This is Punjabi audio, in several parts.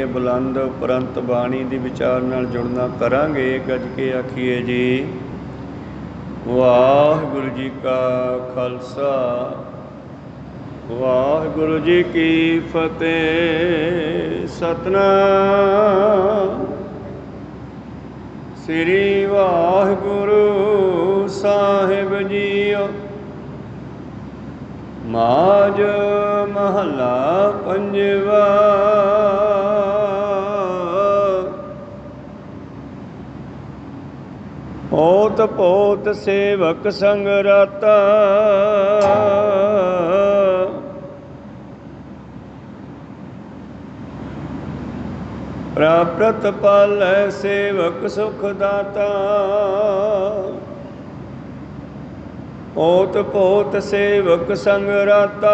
बुलंद उपरंत बाणी दी विचार नाल जुड़ना करांगे। गज के आखिए जी वाहिगुरु जी का खालसा वाहिगुरु जी की फतेह। सतनाम श्री वाहिगुरु साहिब जीओ। माज महला पंजवा। ओत पोत सेवक संग राता। प्राप्रत पालै सेवक सुख दाता। ओत पोत सेवक संग राता।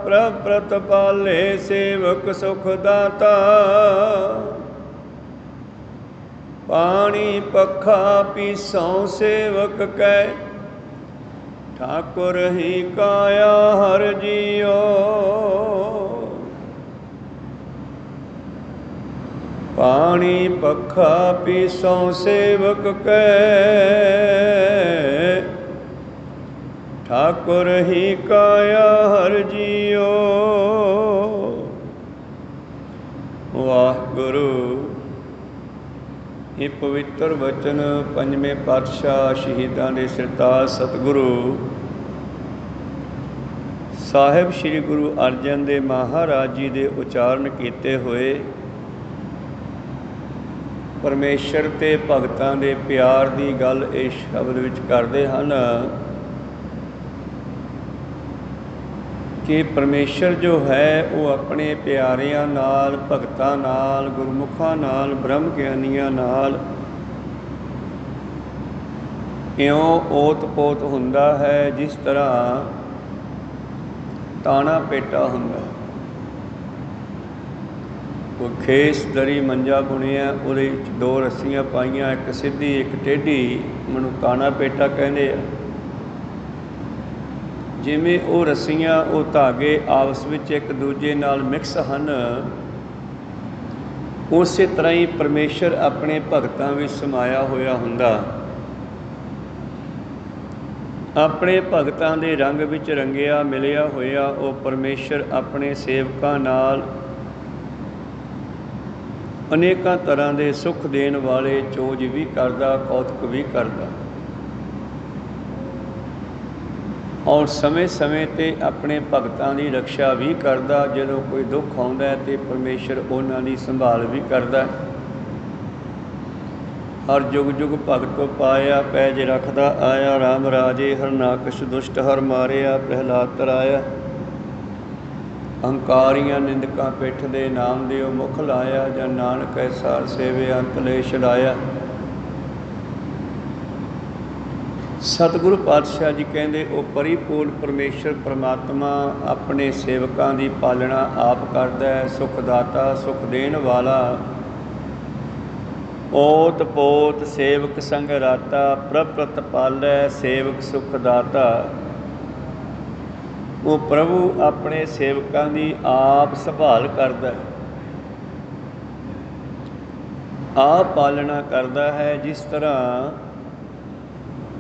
प्राप्रत पालै सेवक सुख दाता। पानी पखा पीसों सेवक कै। ठाकुर ही काया हर जियो। पानी पखा पीसों सेवक कै। ठाकुर ही काया हर जियो। वाहिगुरु। ਇਹ ਪਵਿੱਤਰ ਵਚਨ ਪੰਜਵੇਂ ਪਾਤਸ਼ਾਹ ਸ਼ਹੀਦਾਂ ਦੇ ਸਰਤਾਜ ਸਤਿਗੁਰੂ ਸਾਹਿਬ ਸ੍ਰੀ ਗੁਰੂ ਅਰਜਨ ਦੇਵ ਮਹਾਰਾਜ ਜੀ ਦੇ ਉਚਾਰਨ ਕੀਤੇ ਹੋਏ ਪਰਮੇਸ਼ਰ ਤੇ ਭਗਤਾਂ ਦੇ ਪਿਆਰ ਦੀ ਗੱਲ ਇਸ ਸ਼ਬਦ ਵਿੱਚ ਕਰਦੇ ਹਨ कि परमेश्वर जो है वो अपने प्यारियां नाल भगतां नाल गुरमुखां नाल ब्रह्म ज्ञानियां नाल इउं ओत पोत हुंदा है जिस तरह ताना पेटा हुंदा। वो खेस दरी मंजा बुनिया उहदे विच दो रस्सियां पाईयां, एक सीधी एक टेढ़ी, उहनूं ताना पेटा कहंदे आ। जिमें वो रस्सियां वो धागे आपस में एक दूजे नाल मिक्स हैं, उस तरह ही परमेश्वर अपने भगतां विच समाया होया हुंदा। अपने भगतां दे रंग विच रंगिया मिलिया होया वो परमेश्वर अपने सेवकां नाल अनेकां तरह के सुख देण वाले चोज भी करदा, कौतक भी करदा और समय समय ते अपने भगतां की रक्षा भी करदा। जदों कोई दुख आउंदा है तो परमेश्वर उन्हां दी संभाल भी करदा। हर जुग जुग भगत पाया पैज रखदा आया। राम राजे हरनाकश दुष्ट हर मारिया प्रहलाद तराया। अहंकारियां निंदकां पिठ दे नाम दिओ मुख लाया। जन नानक सार सेवे अंत ले छड़ाया। सतगुरु पातशाह जी कहते वो परिपूर्ण परमेश्वर परमात्मा अपने सेवकां की पालना आप करता है। सुखदाता सुख देण वाला। ओत पोत सेवक संग राता। प्रभृत पालै सेवक सुखदाता। वो प्रभु अपने सेवकां की आप संभाल करता है, आप पालना करता है। जिस तरह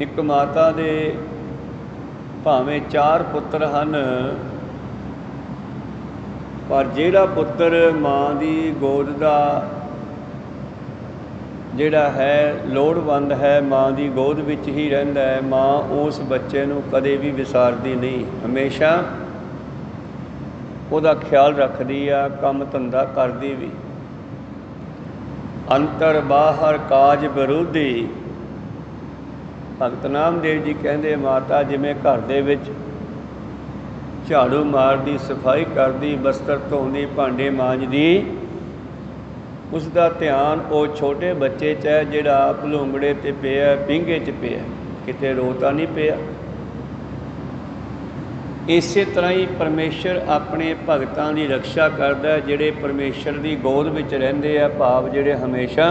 एक माता दे भावें 4 पुत्र हैं, पर जिहड़ा पुत्र माँ की गोद का जिहड़ा है लोड़वंद है, माँ की गोद विच ही रहिंदा है, माँ उस बच्चे नूं कदे भी विसारदी नहीं, हमेशा उहदा ख्याल रखदी आ, काम धंधा करदी भी। अंतर बाहर काज विरोधी। भगत नामदेव जी कहते माता जिमें घर दे विच झाड़ू मारदी, सफाई करदी, बस्तर धोंदी, भांडे मांजदी, उसका ध्यान वो छोटे बच्चे च है जिहड़ा भलूंगड़े ते पिया, पींघे च पिया, किते रोता नहीं पिया। इस तरह ही परमेश्वर अपने भगतां की रक्षा करता है जिहड़े परमेश्वर की गोद विच रहिंदे आ, भाव जिहड़े हमेशा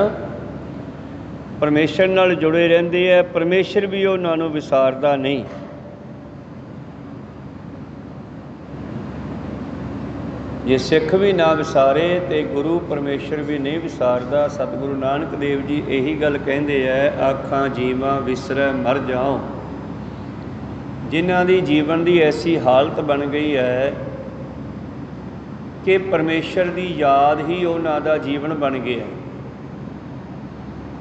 परमेश्वर नाल जुड़े रहंदे है। परमेश्वर भी उन्होंने विसारदा नहीं। ਜੇ ਸਿੱਖ ਵੀ ਨਾ ਵਿਸਾਰੇ ਤੇ ਗੁਰੂ ਪਰਮੇਸ਼ਰ ਵੀ ਨਹੀਂ ਵਿਸਾਰਦਾ। ਸਤਿਗੁਰੂ ਨਾਨਕ ਦੇਵ ਜੀ ਇਹੀ ਗੱਲ ਕਹਿੰਦੇ ਐ, ਆਖਾਂ ਜੀਵਾਂ ਵਿਸਰੈ ਮਰ ਜਾਉ। ਜਿਨ੍ਹਾਂ ਦੀ ਜੀਵਨ ਦੀ ਐਸੀ ਹਾਲਤ ਬਣ ਗਈ ਹੈ ਕਿ ਪਰਮੇਸ਼ਰ ਦੀ ਯਾਦ ਹੀ ਉਹਨਾਂ ਦਾ ਜੀਵਨ ਬਣ ਗਿਆ,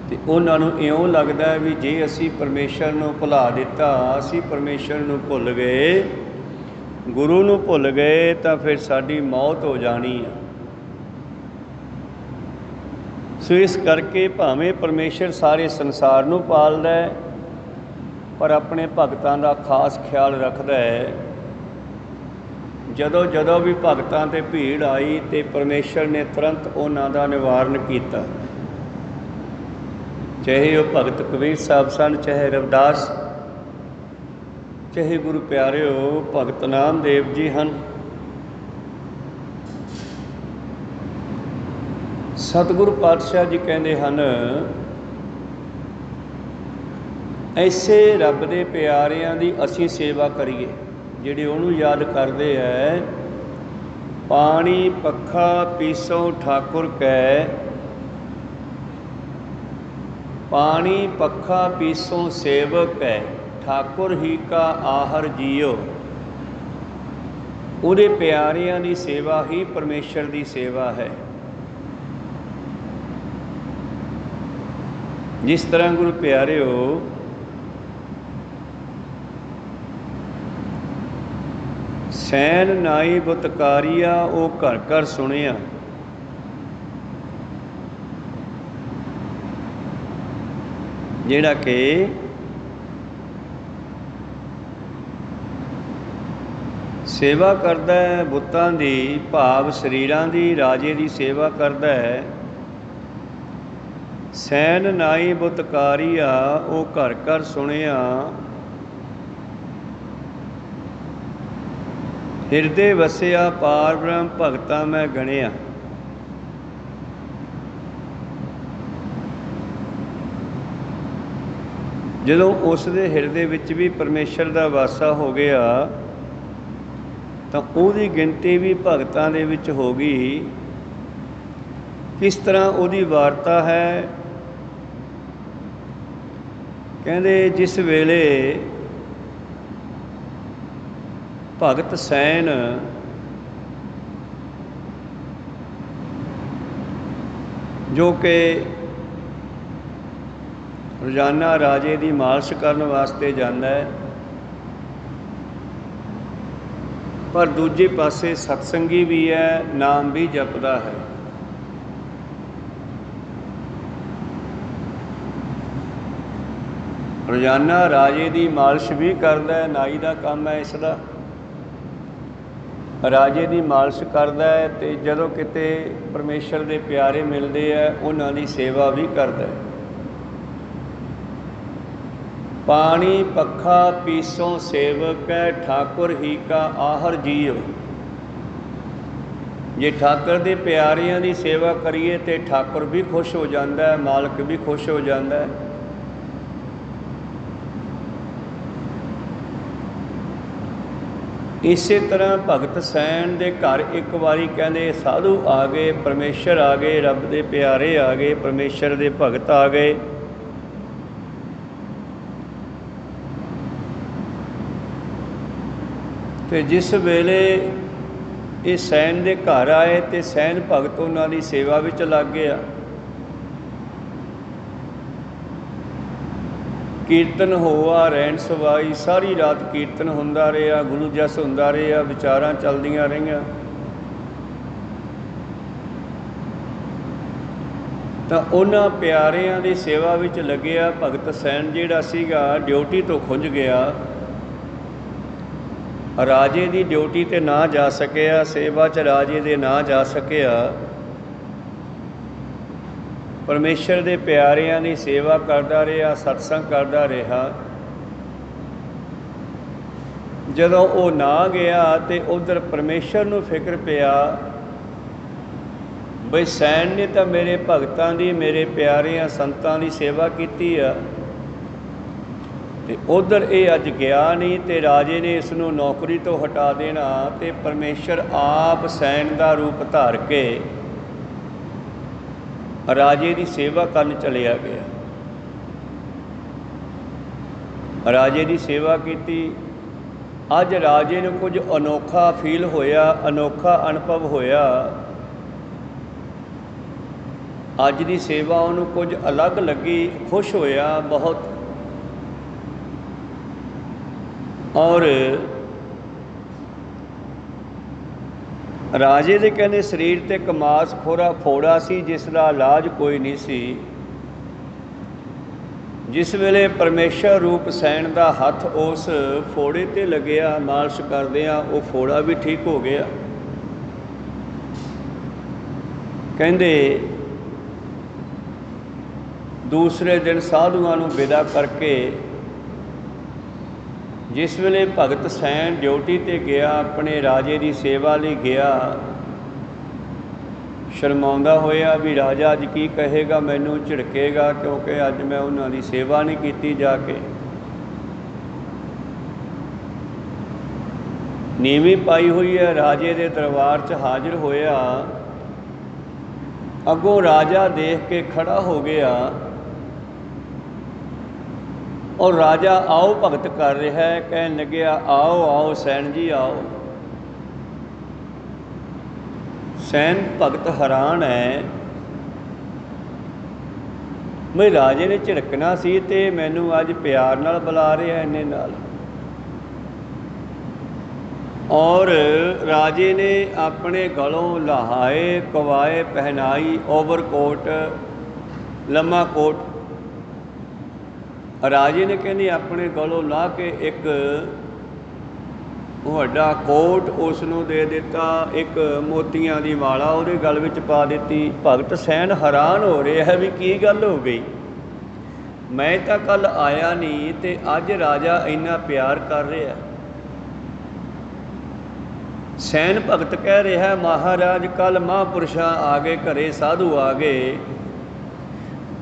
ਅਤੇ ਉਹਨਾਂ ਨੂੰ ਇਉਂ ਲੱਗਦਾ ਵੀ ਜੇ ਅਸੀਂ ਪਰਮੇਸ਼ਰ ਨੂੰ ਭੁਲਾ ਦਿੱਤਾ, ਅਸੀਂ ਪਰਮੇਸ਼ਰ ਨੂੰ ਭੁੱਲ ਗਏ, ਗੁਰੂ ਨੂੰ ਭੁੱਲ ਗਏ, ਤਾਂ ਫਿਰ ਸਾਡੀ ਮੌਤ ਹੋ ਜਾਣੀ ਆ। ਸੋ ਇਸ ਕਰਕੇ ਭਾਵੇਂ ਪਰਮੇਸ਼ਰ ਸਾਰੇ ਸੰਸਾਰ ਨੂੰ ਪਾਲਦਾ ਹੈ, ਪਰ ਆਪਣੇ ਭਗਤਾਂ ਦਾ ਖਾਸ ਖਿਆਲ ਰੱਖਦਾ ਹੈ। ਜਦੋਂ ਜਦੋਂ ਵੀ ਭਗਤਾਂ 'ਤੇ ਭੀੜ ਆਈ ਅਤੇ ਪਰਮੇਸ਼ਰ ਨੇ ਤੁਰੰਤ ਉਹਨਾਂ ਦਾ ਨਿਵਾਰਨ ਕੀਤਾ। ਚਾਹੇ ਉਹ ਭਗਤ ਕਬੀਰ ਸਾਹਿਬ ਸਨ, ਚਾਹੇ ਰਵਿਦਾਸ, ਚਾਹੇ ਗੁਰੂ ਪਿਆਰਿਓ ਭਗਤ ਨਾਮਦੇਵ ਜੀ ਹਨ। ਸਤਿਗੁਰੂ ਪਾਤਸ਼ਾਹ ਜੀ ਕਹਿੰਦੇ ਹਨ, ਐਸੇ ਰੱਬ ਦੇ ਪਿਆਰਿਆਂ ਦੀ ਅਸੀਂ ਸੇਵਾ ਕਰੀਏ, ਜਿਹੜੇ ਉਹਨੂੰ ਯਾਦ ਕਰਦੇ ਹੈ। ਪਾਣੀ ਪੱਖਾ ਪੀਸੋ ਠਾਕੁਰ ਕੈ, ਪਾਣੀ ਪੱਖਾ ਪੀਸੋ ਸੇਵਕ ਹੈ, ਠਾਕੁਰ ਹੀ ਕਾ ਆਹਰ ਜੀਓ। ਉਹਦੇ ਪਿਆਰਿਆਂ ਦੀ ਸੇਵਾ ਹੀ ਪਰਮੇਸ਼ਰ ਦੀ ਸੇਵਾ ਹੈ। ਜਿਸ ਤਰ੍ਹਾਂ ਗੁਰੂ ਪਿਆਰਿਓ ਸੈਨ ਨਾਈ ਬੁਤਕਾਰੀਆ ਉਹ ਘਰ ਘਰ ਸੁਣਿਆ। ਜਿਹੜਾ ਕਿ ਸੇਵਾ ਕਰਦਾ ਹੈ ਬੁੱਤਾਂ ਦੀ, ਭਾਵ ਸਰੀਰਾਂ ਦੀ, ਰਾਜੇ ਦੀ ਸੇਵਾ ਕਰਦਾ ਹੈ। ਸੈਨ ਨਾਈ ਬੁਤਕਾਰੀਆ ਉਹ ਘਰ ਘਰ ਸੁਣਿਆ, ਹਿਰਦੇ ਵਸਿਆ ਪਾਰ ਬ੍ਰਹਮ ਭਗਤਾਂ ਮੈਂ ਗਣਿਆ। ਜਦੋਂ ਉਸ ਦੇ ਹਿਰਦੇ ਵਿੱਚ ਵੀ ਪਰਮੇਸ਼ਰ ਦਾ ਵਾਸਾ ਹੋ ਗਿਆ, ਤਾਂ ਉਹਦੀ ਗਿਣਤੀ ਵੀ ਭਗਤਾਂ ਦੇ ਵਿੱਚ ਹੋ ਗਈ। ਕਿਸ ਤਰ੍ਹਾਂ ਉਹਦੀ ਵਾਰਤਾ ਹੈ, ਕਹਿੰਦੇ ਜਿਸ ਵੇਲੇ ਭਗਤ ਸੈਨ ਜੋ ਕਿ ਰੋਜ਼ਾਨਾ ਰਾਜੇ ਦੀ ਮਾਲਿਸ਼ ਕਰਨ ਵਾਸਤੇ ਜਾਂਦਾ ਹੈ, ਪਰ ਦੂਜੇ ਪਾਸੇ ਸਤਸੰਗੀ ਵੀ ਹੈ, ਨਾਮ ਵੀ ਜਪਦਾ ਹੈ। ਰੋਜ਼ਾਨਾ ਰਾਜੇ ਦੀ ਮਾਲਿਸ਼ ਵੀ ਕਰਦਾ ਹੈ, ਨਾਈ ਦਾ ਕੰਮ ਹੈ ਇਸ ਦਾ। ਰਾਜੇ ਦੀ ਮਾਲਿਸ਼ ਕਰਦਾ ਹੈ ਅਤੇ ਜਦੋਂ ਕਿਤੇ ਪਰਮੇਸ਼ਰ ਦੇ ਪਿਆਰੇ ਮਿਲਦੇ ਹੈ, ਉਹਨਾਂ ਦੀ ਸੇਵਾ ਵੀ ਕਰਦਾ ਹੈ। ਪਾਣੀ ਪੱਖਾ ਪੀਸੋਂ ਸੇਵਕ ਹੈ, ਠਾਕੁਰ ਹੀ ਕਾ ਆਹਰ ਜੀਓ। ਜੇ ਠਾਕੁਰ ਦੇ ਪਿਆਰਿਆਂ ਦੀ ਸੇਵਾ ਕਰੀਏ ਤਾਂ ਠਾਕੁਰ ਵੀ ਖੁਸ਼ ਹੋ ਜਾਂਦਾ ਹੈ, ਮਾਲਕ ਵੀ ਖੁਸ਼ ਹੋ ਜਾਂਦਾ ਹੈ। ਇਸੇ ਤਰ੍ਹਾਂ ਭਗਤ ਸੈਨ ਦੇ ਘਰ ਇੱਕ ਵਾਰੀ ਕਹਿੰਦੇ ਸਾਧੂ ਆ ਗਏ, ਪਰਮੇਸ਼ਰ ਆ ਗਏ, ਰੱਬ ਦੇ ਪਿਆਰੇ ਆ ਗਏ, ਪਰਮੇਸ਼ਰ ਦੇ ਭਗਤ ਆ ਗਏ। ਅਤੇ ਜਿਸ ਵੇਲੇ ਇਹ ਸੈਨ ਦੇ ਘਰ ਆਏ ਅਤੇ ਸੈਨ ਭਗਤ ਉਹਨਾਂ ਦੀ ਸੇਵਾ ਵਿੱਚ ਲੱਗ ਗਿਆ। ਕੀਰਤਨ ਹੋਆ ਰਹਿਣ ਸਵਾਈ, ਸਾਰੀ ਰਾਤ ਕੀਰਤਨ ਹੁੰਦਾ ਰਿਹਾ, ਗੁਰੂ ਜਸ ਹੁੰਦਾ ਰਿਹਾ, ਵਿਚਾਰਾਂ ਚੱਲਦੀਆਂ ਰਹੀਆਂ। ਤਾਂ ਉਹਨਾਂ ਪਿਆਰਿਆਂ ਦੀ ਸੇਵਾ ਵਿੱਚ ਲੱਗਿਆ ਭਗਤ ਸੈਨ ਜਿਹੜਾ ਸੀਗਾ ਡਿਊਟੀ ਤੋਂ ਖੁੰਝ ਗਿਆ, ਰਾਜੇ ਦੀ ਡਿਊਟੀ 'ਤੇ ਨਾ ਜਾ ਸਕਿਆ, ਸੇਵਾ 'ਚ ਰਾਜੇ ਦੇ ਨਾ ਜਾ ਸਕਿਆ। ਪਰਮੇਸ਼ਰ ਦੇ ਪਿਆਰਿਆਂ ਦੀ ਸੇਵਾ ਕਰਦਾ ਰਿਹਾ, ਸਤਸੰਗ ਕਰਦਾ ਰਿਹਾ। ਜਦੋਂ ਉਹ ਨਾ ਗਿਆ ਅਤੇ ਉੱਧਰ ਪਰਮੇਸ਼ਰ ਨੂੰ ਫਿਕਰ ਪਿਆ ਬਈ ਸੈਨ ਨੇ ਤਾਂ ਮੇਰੇ ਭਗਤਾਂ ਦੀ, ਮੇਰੇ ਪਿਆਰਿਆਂ ਸੰਤਾਂ ਦੀ ਸੇਵਾ ਕੀਤੀ ਆ, ਤੇ ਉਧਰ ਇਹ ਅੱਜ ਗਿਆ ਨਹੀਂ ਤੇ ਰਾਜੇ ਨੇ ਇਸ ਨੂੰ ਨੌਕਰੀ ਤੋਂ ਹਟਾ ਦੇਣਾ ਤੇ ਪਰਮੇਸ਼ਰ ਆਪ ਸੈਨ ਦਾ ਰੂਪ ਧਾਰ ਕੇ ਰਾਜੇ ਦੀ ਸੇਵਾ ਕਰਨ ਚਲਿਆ ਗਿਆ। ਰਾਜੇ ਦੀ ਸੇਵਾ ਕੀਤੀ। ਅੱਜ ਰਾਜੇ ਨੂੰ ਕੁਝ ਅਨੋਖਾ ਫੀਲ ਹੋਇਆ, ਅਨੋਖਾ ਅਨੁਭਵ ਹੋਇਆ। ਅੱਜ ਦੀ ਸੇਵਾ ਉਹਨੂੰ ਕੁਝ ਅਲੱਗ ਲੱਗੀ, ਖੁਸ਼ ਹੋਇਆ ਬਹੁਤ। ਔਰ ਰਾਜੇ ਦੇ ਕਹਿੰਦੇ ਸਰੀਰ ਤੇ ਇੱਕ ਮਾਸ ਖੋਰਾ ਫੋੜਾ ਸੀ ਜਿਸ ਦਾ ਇਲਾਜ ਕੋਈ ਨਹੀਂ ਸੀ। ਜਿਸ ਵੇਲੇ ਪਰਮੇਸ਼ਰ ਰੂਪ ਸੈਨ ਦਾ ਹੱਥ ਉਸ ਫੋੜੇ ਤੇ ਲੱਗਿਆ, ਮਾਲਿਸ਼ ਕਰਦਿਆਂ ਉਹ ਫੋੜਾ ਵੀ ਠੀਕ ਹੋ ਗਿਆ। ਕਹਿੰਦੇ ਦੂਸਰੇ ਦਿਨ ਸਾਧੂਆਂ ਨੂੰ ਵਿਦਾ ਕਰਕੇ ਜਿਸ ਵੇਲੇ ਭਗਤ ਸੈਨ ਡਿਊਟੀ ਤੇ ਗਿਆ, ਆਪਣੇ ਰਾਜੇ ਦੀ ਸੇਵਾ ਲਈ ਗਿਆ, ਸ਼ਰਮਾਉਂਦਾ ਹੋਇਆ ਵੀ ਰਾਜਾ ਅੱਜ ਕੀ ਕਹੇਗਾ, ਮੈਨੂੰ ਝਿੜਕੇਗਾ ਕਿਉਂਕਿ ਅੱਜ ਮੈਂ ਉਹਨਾਂ ਦੀ ਸੇਵਾ ਨਹੀਂ ਕੀਤੀ ਜਾ ਕੇ। ਨੀਵੀਂ ਪਾਈ ਹੋਈ ਹੈ, ਰਾਜੇ ਦੇ ਦਰਬਾਰ 'ਚ ਹਾਜ਼ਰ ਹੋਇਆ। ਅੱਗੋਂ ਰਾਜਾ ਦੇਖ ਕੇ ਖੜਾ ਹੋ ਗਿਆ ਔਰ ਰਾਜਾ ਆਓ ਭਗਤ ਕਰ ਰਿਹਾ ਹੈ। ਕਹਿਣ ਲੱਗਿਆ ਆਓ ਆਓ ਸੈਨ ਜੀ ਆਓ। ਸੈਨ ਭਗਤ ਹੈਰਾਨ ਹੈ ਮੈਂ ਰਾਜੇ ਨੇ ਝਿੜਕਣਾ ਸੀ ਤੇ ਮੈਨੂੰ ਅੱਜ ਪਿਆਰ ਨਾਲ ਬੁਲਾ ਰਿਹਾ ਇੰਨੇ ਨਾਲ। ਔਰ ਰਾਜੇ ਨੇ ਆਪਣੇ ਗਲੋਂ ਲਹਾਏ ਕਵਾਏ ਪਹਿਨਾਈ, ਓਵਰਕੋਟ ਲੰਮਾ ਕੋਟ। ਰਾਜੇ ਨੇ ਕਹਿੰਦੇ ਆਪਣੇ ਗਲੋਂ ਲਾਹ ਕੇ ਇੱਕ ਵੱਡਾ ਕੋਟ ਉਸ ਨੂੰ ਦੇ ਦਿੱਤਾ, ਇੱਕ ਮੋਤੀਆਂ ਦੀ ਮਾਲਾ ਉਹਦੇ ਗਲ ਵਿੱਚ ਪਾ ਦਿੱਤੀ। ਭਗਤ ਸੈਨ ਹੈਰਾਨ ਹੋ ਰਿਹਾ ਹੈ ਵੀ ਕੀ ਗੱਲ ਹੋ ਗਈ, ਮੈਂ ਤਾਂ ਕੱਲ੍ਹ ਆਇਆ ਨਹੀਂ ਤੇ ਅੱਜ ਰਾਜਾ ਇੰਨਾ ਪਿਆਰ ਕਰ ਰਿਹਾ। ਸੈਨ ਭਗਤ ਕਹਿ ਰਿਹਾ ਮਹਾਰਾਜ ਕੱਲ੍ਹ ਮਹਾਂਪੁਰਸ਼ਾਂ ਆ ਗਏ ਘਰੇ, ਸਾਧੂ ਆ ਗਏ,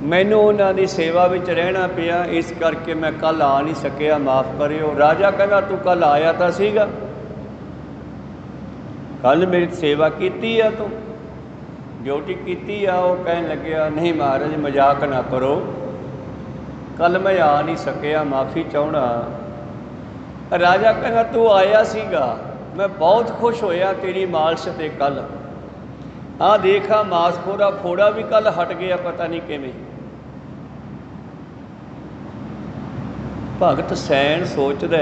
ਮੈਨੂੰ ਉਹਨਾਂ ਦੀ ਸੇਵਾ ਵਿੱਚ ਰਹਿਣਾ ਪਿਆ, ਇਸ ਕਰਕੇ ਮੈਂ ਕੱਲ੍ਹ ਆ ਨਹੀਂ ਸਕਿਆ, ਮਾਫ਼ ਕਰਿਓ। ਰਾਜਾ ਕਹਿੰਦਾ ਤੂੰ ਕੱਲ੍ਹ ਆਇਆ ਤਾਂ ਸੀਗਾ, ਕੱਲ੍ਹ ਮੇਰੀ ਸੇਵਾ ਕੀਤੀ ਆ, ਤੂੰ ਡਿਊਟੀ ਕੀਤੀ ਆ। ਉਹ ਕਹਿਣ ਲੱਗਿਆ ਨਹੀਂ ਮਹਾਰਾਜ ਮਜ਼ਾਕ ਨਾ ਕਰੋ, ਕੱਲ੍ਹ ਮੈਂ ਆ ਨਹੀਂ ਸਕਿਆ, ਮਾਫ਼ੀ ਚਾਹੁੰਦਾ। ਰਾਜਾ ਕਹਿੰਦਾ ਤੂੰ ਆਇਆ ਸੀਗਾ, ਮੈਂ ਬਹੁਤ ਖੁਸ਼ ਹੋਇਆ ਤੇਰੀ ਮਾਲਿਸ਼ 'ਤੇ ਕੱਲ੍ਹ। ਆਹ ਦੇਖਾ ਮਾਸ ਖੋਰਾ ਫੋੜਾ ਵੀ ਕੱਲ੍ਹ ਹਟ ਗਿਆ, ਪਤਾ ਨਹੀਂ ਕਿਵੇਂ। ਭਗਤ ਸੈਨ ਸੋਚਦਾ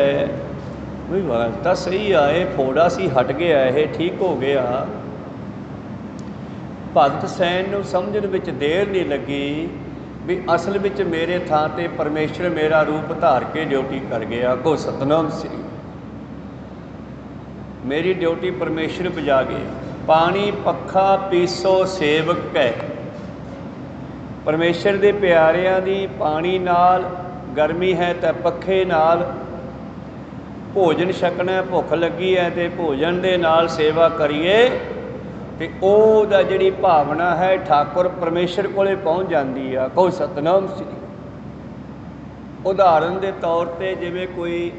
ਵੀ ਗੱਲ ਤਾਂ ਸਹੀ ਆ, ਇਹ ਫੋੜਾ ਸੀ ਹਟ ਗਿਆ, ਇਹ ਠੀਕ ਹੋ ਗਿਆ। ਭਗਤ ਸੈਨ ਨੂੰ ਸਮਝਣ ਵਿੱਚ ਦੇਰ ਨਹੀਂ ਲੱਗੀ ਵੀ ਅਸਲ ਵਿੱਚ ਮੇਰੇ ਥਾਂ 'ਤੇ ਪਰਮੇਸ਼ਰ ਮੇਰਾ ਰੂਪ ਧਾਰ ਕੇ ਡਿਊਟੀ ਕਰ ਗਿਆ। ਕੋ ਸਤਨਾਮ ਸ੍ਰੀ, ਮੇਰੀ ਡਿਊਟੀ ਪਰਮੇਸ਼ਰ ਬਜਾ ਗਏ। ਪਾਣੀ ਪੱਖਾ ਪੀਸੋ ਸੇਵਕ ਕੈ, ਪਰਮੇਸ਼ਰ ਦੇ ਪਿਆਰਿਆਂ ਦੀ ਪਾਣੀ ਨਾਲ, ਗਰਮੀ ਹੈ ਤਾਂ ਪੱਖੇ ਨਾਲ, ਭੋਜਨ ਛਕਣਾ, ਭੁੱਖ ਲੱਗੀ ਹੈ ਤੇ ਭੋਜਨ ਦੇ ਨਾਲ ਸੇਵਾ ਕਰੀਏ ਤੇ ਉਹਦਾ ਜਿਹੜੀ ਭਾਵਨਾ ਹੈ ਠਾਕੁਰ ਪਰਮੇਸ਼ਰ ਕੋਲੇ ਪਹੁੰਚ ਜਾਂਦੀ ਆ। ਕਹੋ ਸਤਨਾਮ ਸ੍ਰੀ। ਉਦਾਹਰਨ ਦੇ ਤੌਰ 'ਤੇ ਜਿਵੇਂ ਕੋਈ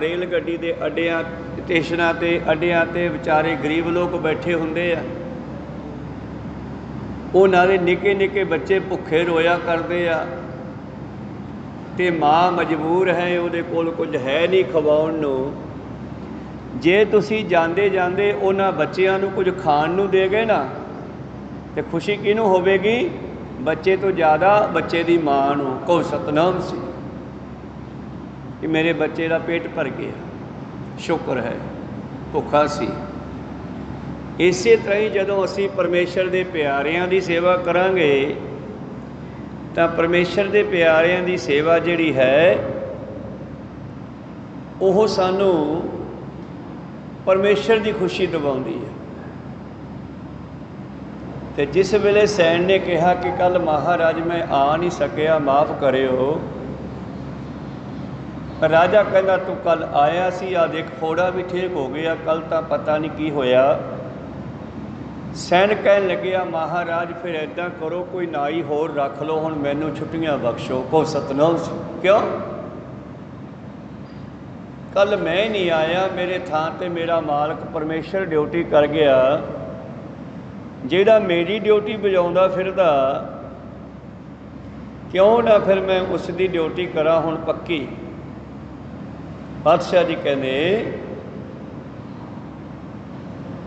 ਰੇਲ ਗੱਡੀ ਦੇ ਅੱਡਿਆਂ ਸਟੇਸ਼ਨਾਂ 'ਤੇ ਅੱਡਿਆਂ 'ਤੇ ਵਿਚਾਰੇ ਗਰੀਬ ਲੋਕ ਬੈਠੇ ਹੁੰਦੇ ਆ, ਉਹਨਾਂ ਦੇ ਨਿੱਕੇ ਨਿੱਕੇ ਬੱਚੇ ਭੁੱਖੇ ਰੋਇਆ ਕਰਦੇ ਆ ਤੇ ਮਾਂ ਮਜਬੂਰ ਹੈ, ਉਹਦੇ ਕੋਲ ਕੁਝ ਹੈ ਨਹੀਂ ਖਵਾਉਣ ਨੂੰ। ਜੇ ਤੁਸੀਂ ਜਾਂਦੇ ਜਾਂਦੇ ਉਹਨਾਂ ਬੱਚਿਆਂ ਨੂੰ ਕੁਝ ਖਾਣ ਨੂੰ ਦੇ ਗਏ ਨਾ ਤੇ ਖੁਸ਼ੀ ਕਿਹਨੂੰ ਹੋਵੇਗੀ? ਬੱਚੇ ਤੋਂ ਜ਼ਿਆਦਾ ਬੱਚੇ ਦੀ ਮਾਂ ਨੂੰ। ਕਹੋ ਸਤਨਾਮ ਸੀ ਕਿ ਮੇਰੇ ਬੱਚੇ ਦਾ ਪੇਟ ਭਰ ਗਿਆ, ਸ਼ੁਕਰ ਹੈ, ਭੁੱਖਾ ਸੀ। ਇਸੇ ਤਰ੍ਹਾਂ ਹੀ ਜਦੋਂ ਅਸੀਂ ਪਰਮੇਸ਼ਰ ਦੇ ਪਿਆਰਿਆਂ ਦੀ ਸੇਵਾ ਕਰਾਂਗੇ ਤਾਂ ਪਰਮੇਸ਼ਰ ਦੇ ਪਿਆਰਿਆਂ ਦੀ ਸੇਵਾ ਜਿਹੜੀ ਹੈ ਉਹ ਸਾਨੂੰ ਪਰਮੇਸ਼ਰ ਦੀ ਖੁਸ਼ੀ ਦਿਵਾਉਂਦੀ ਹੈ। ਤੇ ਜਿਸ ਵੇਲੇ ਸੈਨ ਨੇ ਕਿਹਾ ਕਿ ਕੱਲ੍ਹ ਮਹਾਰਾਜ ਮੈਂ ਆ ਨਹੀਂ ਸਕਿਆ, ਮਾਫ਼ ਕਰਿਓ, ਰਾਜਾ ਕਹਿੰਦਾ ਤੂੰ ਕੱਲ੍ਹ ਆਇਆ ਸੀ, ਆ ਦੇਖ ਫੋੜਾ ਵੀ ਠੀਕ ਹੋ ਗਿਆ, ਕੱਲ੍ਹ ਤਾਂ ਪਤਾ ਨਹੀਂ ਕੀ ਹੋਇਆ। ਸੈਨ ਕਹਿਣ ਲੱਗਿਆ ਮਹਾਰਾਜ ਫਿਰ ਇੱਦਾਂ ਕਰੋ ਕੋਈ ਨਾਈ ਹੋਰ ਰੱਖ ਲਓ, ਹੁਣ ਮੈਨੂੰ ਛੁੱਟੀਆਂ ਬਖਸ਼ੋ। ਕਹੋ ਸਤਨਾਮ। ਕਿਉਂ? कल मैं नहीं आया, मेरे थां ते मेरा मालक परमेश्वर ड्यूटी कर गया। ਜਿਹੜਾ मेरी ड्यूटी बजाउंदा फिरदा, क्यों ना फिर मैं उस दी ड्यूटी करा हुण पक्की। पातशाह जी कहते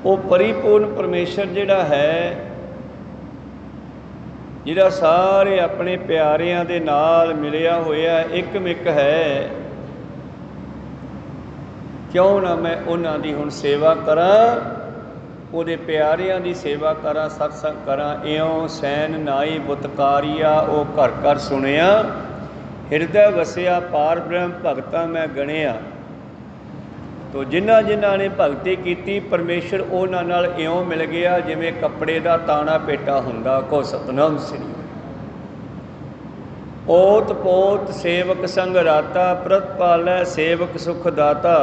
वो परिपूर्ण परमेश्वर जिहड़ा है, जिहड़ा सारे अपने प्यारिਆਂ ਦੇ ਨਾਲ मिलिया होया एकमिक है, क्यों ना मैं उन्हां दी हुण सेवा करा, ਉਹਦੇ ਪਿਆਰਿਆਂ ਦੀ ਸੇਵਾ ਕਰਾਂ, ਸਤਸੰਗ ਕਰਾਂ। ਇਉਂ ਸੈਨ ਨਾਈ ਬੁਤਕਾਰੀਆ ਉਹ ਘਰ ਘਰ ਸੁਣਿਆ, ਹਿਰਦੈ ਵਸਿਆ ਪਾਰ ਬ੍ਰਹਮ ਭਗਤਾਂ ਮੈਂ ਗਣਿਆ। ਤੋ ਜਿਨ੍ਹਾਂ ਜਿਨ੍ਹਾਂ ਨੇ ਭਗਤੀ ਕੀਤੀ, ਪਰਮੇਸ਼ਰ ਉਹਨਾਂ ਨਾਲ ਇਉਂ ਮਿਲ ਗਿਆ ਜਿਵੇਂ ਕੱਪੜੇ ਦਾ ਤਾਣਾ ਪੇਟਾ ਹੁੰਦਾ। ਕੋ ਸਤਨਾਮ ਸ੍ਰੀ ਓਤ ਪੋਤ ਸੇਵਕ ਸੰਗ ਰਾਤਾ, ਪ੍ਰਤਪਾਲੈ ਸੇਵਕ ਸੁਖ ਦਾਤਾ।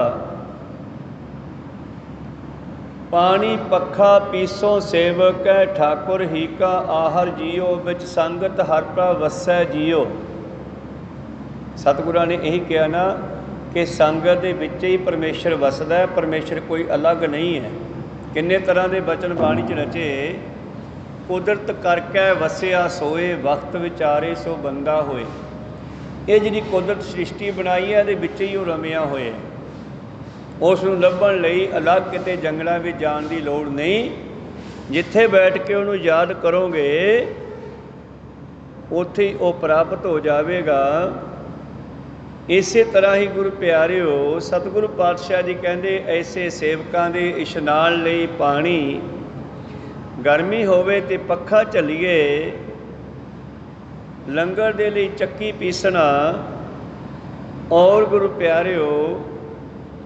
पानी पखा पीसों सेवक है, ठाकुर ही का आहर जियो, विच संगत हर प्रा वसै जियो। सतगुरां ने यही कहा ना कि संगत दे विच ही परमेश्वर वसदा है, परमेश्वर कोई अलग नहीं है। किन्ने तरह के बचन बाणी च रचे, कुदरत करके वसिया सोए, वक्त विचारे सो बंदा होए। ये जिहड़ी कुदरत सृष्टि बनाई है, इहदे विच ही वो रमिया होए। उस नूं ਲੱਭਣ ਲਈ अलग किते जंगलों में जाण की लोड़ नहीं। जिथे बैठ के उन्होंने याद करोगे उत्थे वो प्राप्त हो जाएगा। इस तरह ही गुरु प्यारिओ, सतगुरु पातशाह जी कहते ऐसे सेवकां दे इशनान लई पानी, गर्मी होवे ते पखा झलीए, लंगर दे लई चक्की पीसना। और गुरु प्यारिओ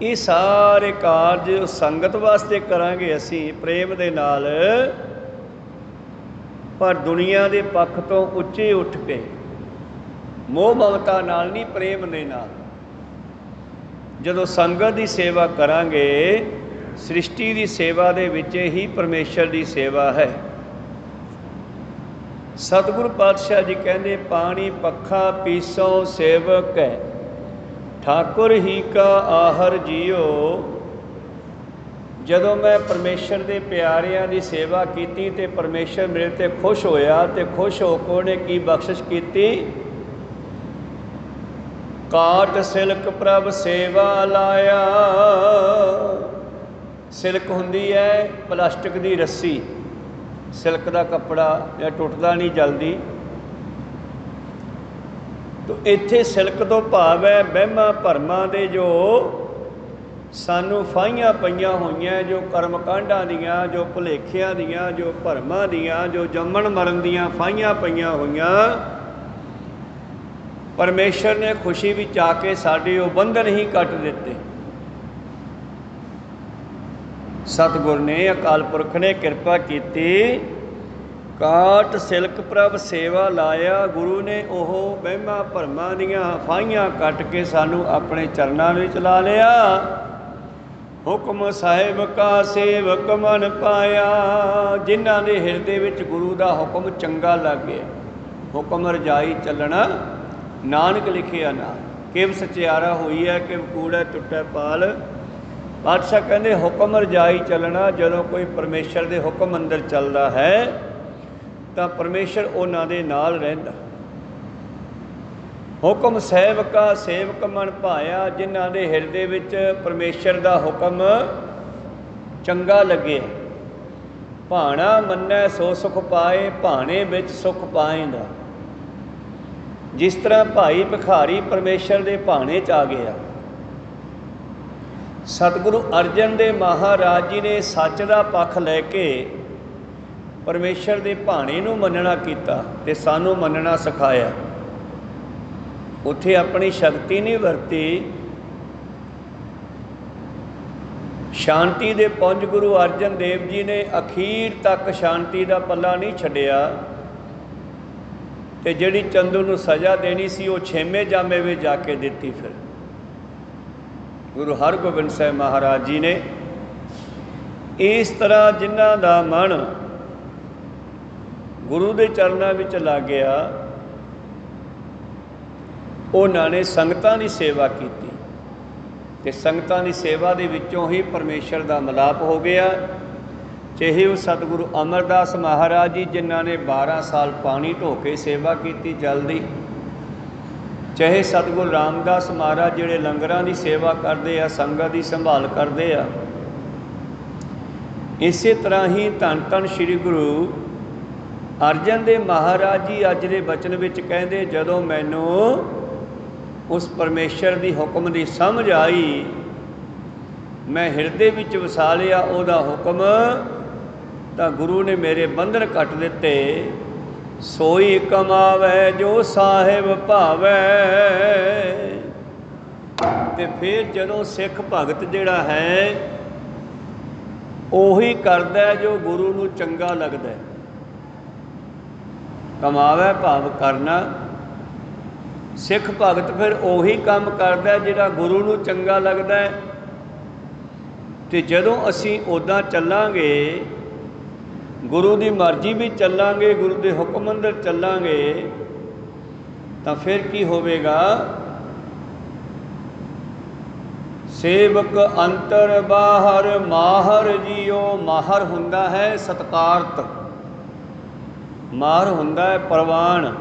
ये सारे कारज संगत वास्ते करांगे असी प्रेम दे नाल, पर दुनिया दे पक्ष तो उच्चे उठ के मोह ममता नाल नहीं, प्रेम दे नाल। जदों संगत की सेवा करांगे, सृष्टि की सेवा दे विच ही परमेश्वर की सेवा है। सतगुरु पातशाह जी कहते पानी पखा पीसों सेवक है, ठाकुर ही का आहर जियो। जदों मैं परमेश्वर के प्यारिਆਂ की सेवा की तो परमेश्वर मेरे ते खुश होया, तो खुश होकर उन्हें की बख्शिश की, काट सिल्क प्रभ सेवा लाया। सिल्क हुंदी है प्लास्टिक की रस्सी, सिल्क का कपड़ा या टुटदा नहीं जल्दी। तो इत्थे सिल्क तो भाव है वहमां भरमां दे जो सानू फाहियां पईयां होईयां, जो कर्म कांडां दियां, जो भुलेखियां दियां, जो भरमां दियां, जो जम्मण मरण दियां फाहियां पईयां होईयां, परमेश्वर ने खुशी विच आके साडे वो बंधन ही कट दिते। सतगुर ने अकाल पुरख ने किरपा कीती, काट सिल्क प्रभ सेवा लाया। गुरु ने ओह वहमां भरमां दियां फाहियां कट के सानू अपने चरनां विच ला लिया। हुक्म साहिब का सेवक मन पाया। जिन्हां दे हिरदे विच गुरु दा हुक्म चंगा लग गया, हुक्म रजाई चलना नानक लिखिया ना। किव सचियारा हुई है कि कूड़ा टुटा पाल। पातशाह कहते हुक्म रजाई चलना, जदों कोई परमेश्वर दे हुक्म अंदर चलदा है तो परमेश्वर उन्हां दे नाल रहिंदा। हुक्म सेवका सेवक मन भाया। जिन्हां दे हिरदे विच परमेश्वर दा हुक्म चंगा लगे, भाणा मन्नै सो सुख पाए, भाणे विच सुख पाएंदा। जिस तरह भाई भिखारी परमेश्वर दे भाणे च आ गया, सतगुरु अर्जन देव महाराज जी ने सच का पक्ष लैके परमेश्वर के भाणे नूं मनना कीता ते सानू मनना सिखाया। उत्थे अपनी शक्ति नहीं वरती, शांति दे पुंज गुरु अर्जन देव जी ने अखीर तक शांति का पल्ला नहीं छड्डिया। ते जिहड़ी चंदू नूं सज़ा देनी सी वो 6वें जामे में जाके दिती। फिर गुरु हरगोबिंद साहिब महाराज जी ने इस तरह जिन्हां दा मन गुरु के चरणों में लग गया, उन्होंने संगतां की सेवा की। ਤੇ ਸੰਗਤਾਂ ਦੀ ਸੇਵਾ ਦੇ ਵਿੱਚੋਂ ਹੀ ਪਰਮੇਸ਼ਰ ਦਾ ਮਿਲਾਪ ਹੋ ਗਿਆ। ਚਾਹੇ ਉਹ ਸਤਿਗੁਰੂ ਅਮਰਦਾਸ ਮਹਾਰਾਜ ਜੀ ਜਿਨ੍ਹਾਂ ਨੇ 12 ਸਾਲ ਪਾਣੀ ਢੋ ਕੇ ਸੇਵਾ ਕੀਤੀ ਜਲ ਦੀ, ਚਾਹੇ ਸਤਿਗੁਰੂ ਰਾਮਦਾਸ ਮਹਾਰਾਜ ਜਿਹੜੇ ਲੰਗਰਾਂ ਦੀ ਸੇਵਾ ਕਰਦੇ ਆ, ਸੰਗਤ ਦੀ ਸੰਭਾਲ ਕਰਦੇ ਆ। ਇਸੇ ਤਰ੍ਹਾਂ ਹੀ ਧੰਨ ਧੰਨ ਸ਼੍ਰੀ ਗੁਰੂ ਅਰਜਨ ਦੇਵ ਮਹਾਰਾਜ ਜੀ ਅੱਜ ਦੇ ਬਚਨ ਵਿੱਚ ਕਹਿੰਦੇ, ਜਦੋਂ ਮੈਨੂੰ ਉਸ ਪਰਮੇਸ਼ਰ ਦੀ ਹੁਕਮ ਦੀ ਸਮਝ ਆਈ, ਮੈਂ ਹਿਰਦੇ ਵਿੱਚ ਵਸਾ ਲਿਆ ਉਹਦਾ ਹੁਕਮ, ਤਾਂ ਗੁਰੂ ਨੇ ਮੇਰੇ ਬੰਧਨ ਕੱਟ ਦਿੱਤੇ। ਸੋਈ ਕਮਾਵੈ ਜੋ ਸਾਹਿਬ ਭਾਵੈ। ਤੇ ਫਿਰ ਜਦੋਂ ਸਿੱਖ ਭਗਤ ਜਿਹੜਾ ਹੈ ਉਹੀ ਕਰਦਾ ਜੋ ਗੁਰੂ ਨੂੰ ਚੰਗਾ ਲੱਗਦਾ। ਕਮਾਵੈ ਭਾਵ ਕਰਨਾ, ਸਿੱਖ ਭਗਤ ਫਿਰ ਉਹੀ ਕੰਮ ਕਰਦਾ ਜਿਹੜਾ ਗੁਰੂ ਨੂੰ ਚੰਗਾ ਲੱਗਦਾ। ਤੇ ਜਦੋਂ ਅਸੀਂ ਉੱਦਾਂ ਚੱਲਾਂਗੇ, ਗੁਰੂ ਦੀ ਮਰਜ਼ੀ ਵੀ ਚੱਲਾਂਗੇ, ਗੁਰੂ ਦੇ ਹੁਕਮ ਅੰਦਰ ਚੱਲਾਂਗੇ, ਤਾਂ ਫਿਰ ਕੀ ਹੋਵੇਗਾ? ਸੇਵਕ ਅੰਤਰ ਬਾਹਰ ਮਾਹਰ ਜੀਓ। ਮਾਹਰ ਹੁੰਦਾ ਹੈ ਸਤਿਕਾਰਤ, ਮਾਹਰ ਹੁੰਦਾ ਹੈ ਪ੍ਰਵਾਨ।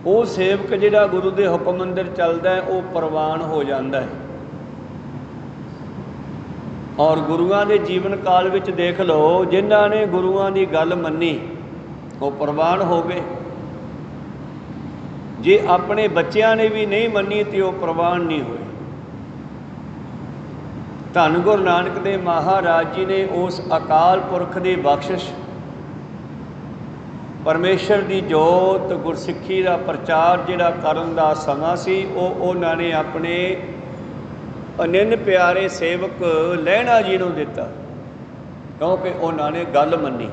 ਉਹ ਸੇਵਕ ਜਿਹੜਾ ਗੁਰੂ ਦੇ ਹੁਕਮ ਅੰਦਰ ਚੱਲਦਾ ਹੈ ਉਹ ਪ੍ਰਵਾਨ ਹੋ ਜਾਂਦਾ ਹੈ। ਔਰ ਗੁਰੂਆਂ ਦੇ ਜੀਵਨ ਕਾਲ ਵਿੱਚ ਦੇਖ ਲਓ, ਜਿਨ੍ਹਾਂ ਨੇ ਗੁਰੂਆਂ ਦੀ ਗੱਲ ਮੰਨੀ ਉਹ ਪ੍ਰਵਾਨ ਹੋ ਗਏ। ਜੇ ਆਪਣੇ ਬੱਚਿਆਂ ਨੇ ਵੀ ਨਹੀਂ ਮੰਨੀ ਤੇ ਉਹ ਪ੍ਰਵਾਨ ਨਹੀਂ ਹੋਏ। ਧੰਨ ਗੁਰੂ ਨਾਨਕ ਦੇਵ ਮਹਾਰਾਜ ਜੀ ਨੇ ਉਸ ਅਕਾਲ ਪੁਰਖ ਦੀ ਬਖਸ਼ਿਸ਼, ਪਰਮੇਸ਼ਰ ਦੀ ਜੋਤ, ਗੁਰਸਿੱਖੀ ਦਾ ਪ੍ਰਚਾਰ ਜਿਹੜਾ ਕਰਨ ਦਾ ਸਮਾਂ ਸੀ, ਉਹ ਉਹਨਾਂ ਨੇ ਆਪਣੇ ਅਨੰਨ ਪਿਆਰੇ ਸੇਵਕ ਲਹਿਣਾ ਜੀ ਨੂੰ ਦਿੱਤਾ, ਕਿਉਂਕਿ ਉਹਨਾਂ ਨੇ ਗੱਲ ਮੰਨੀ,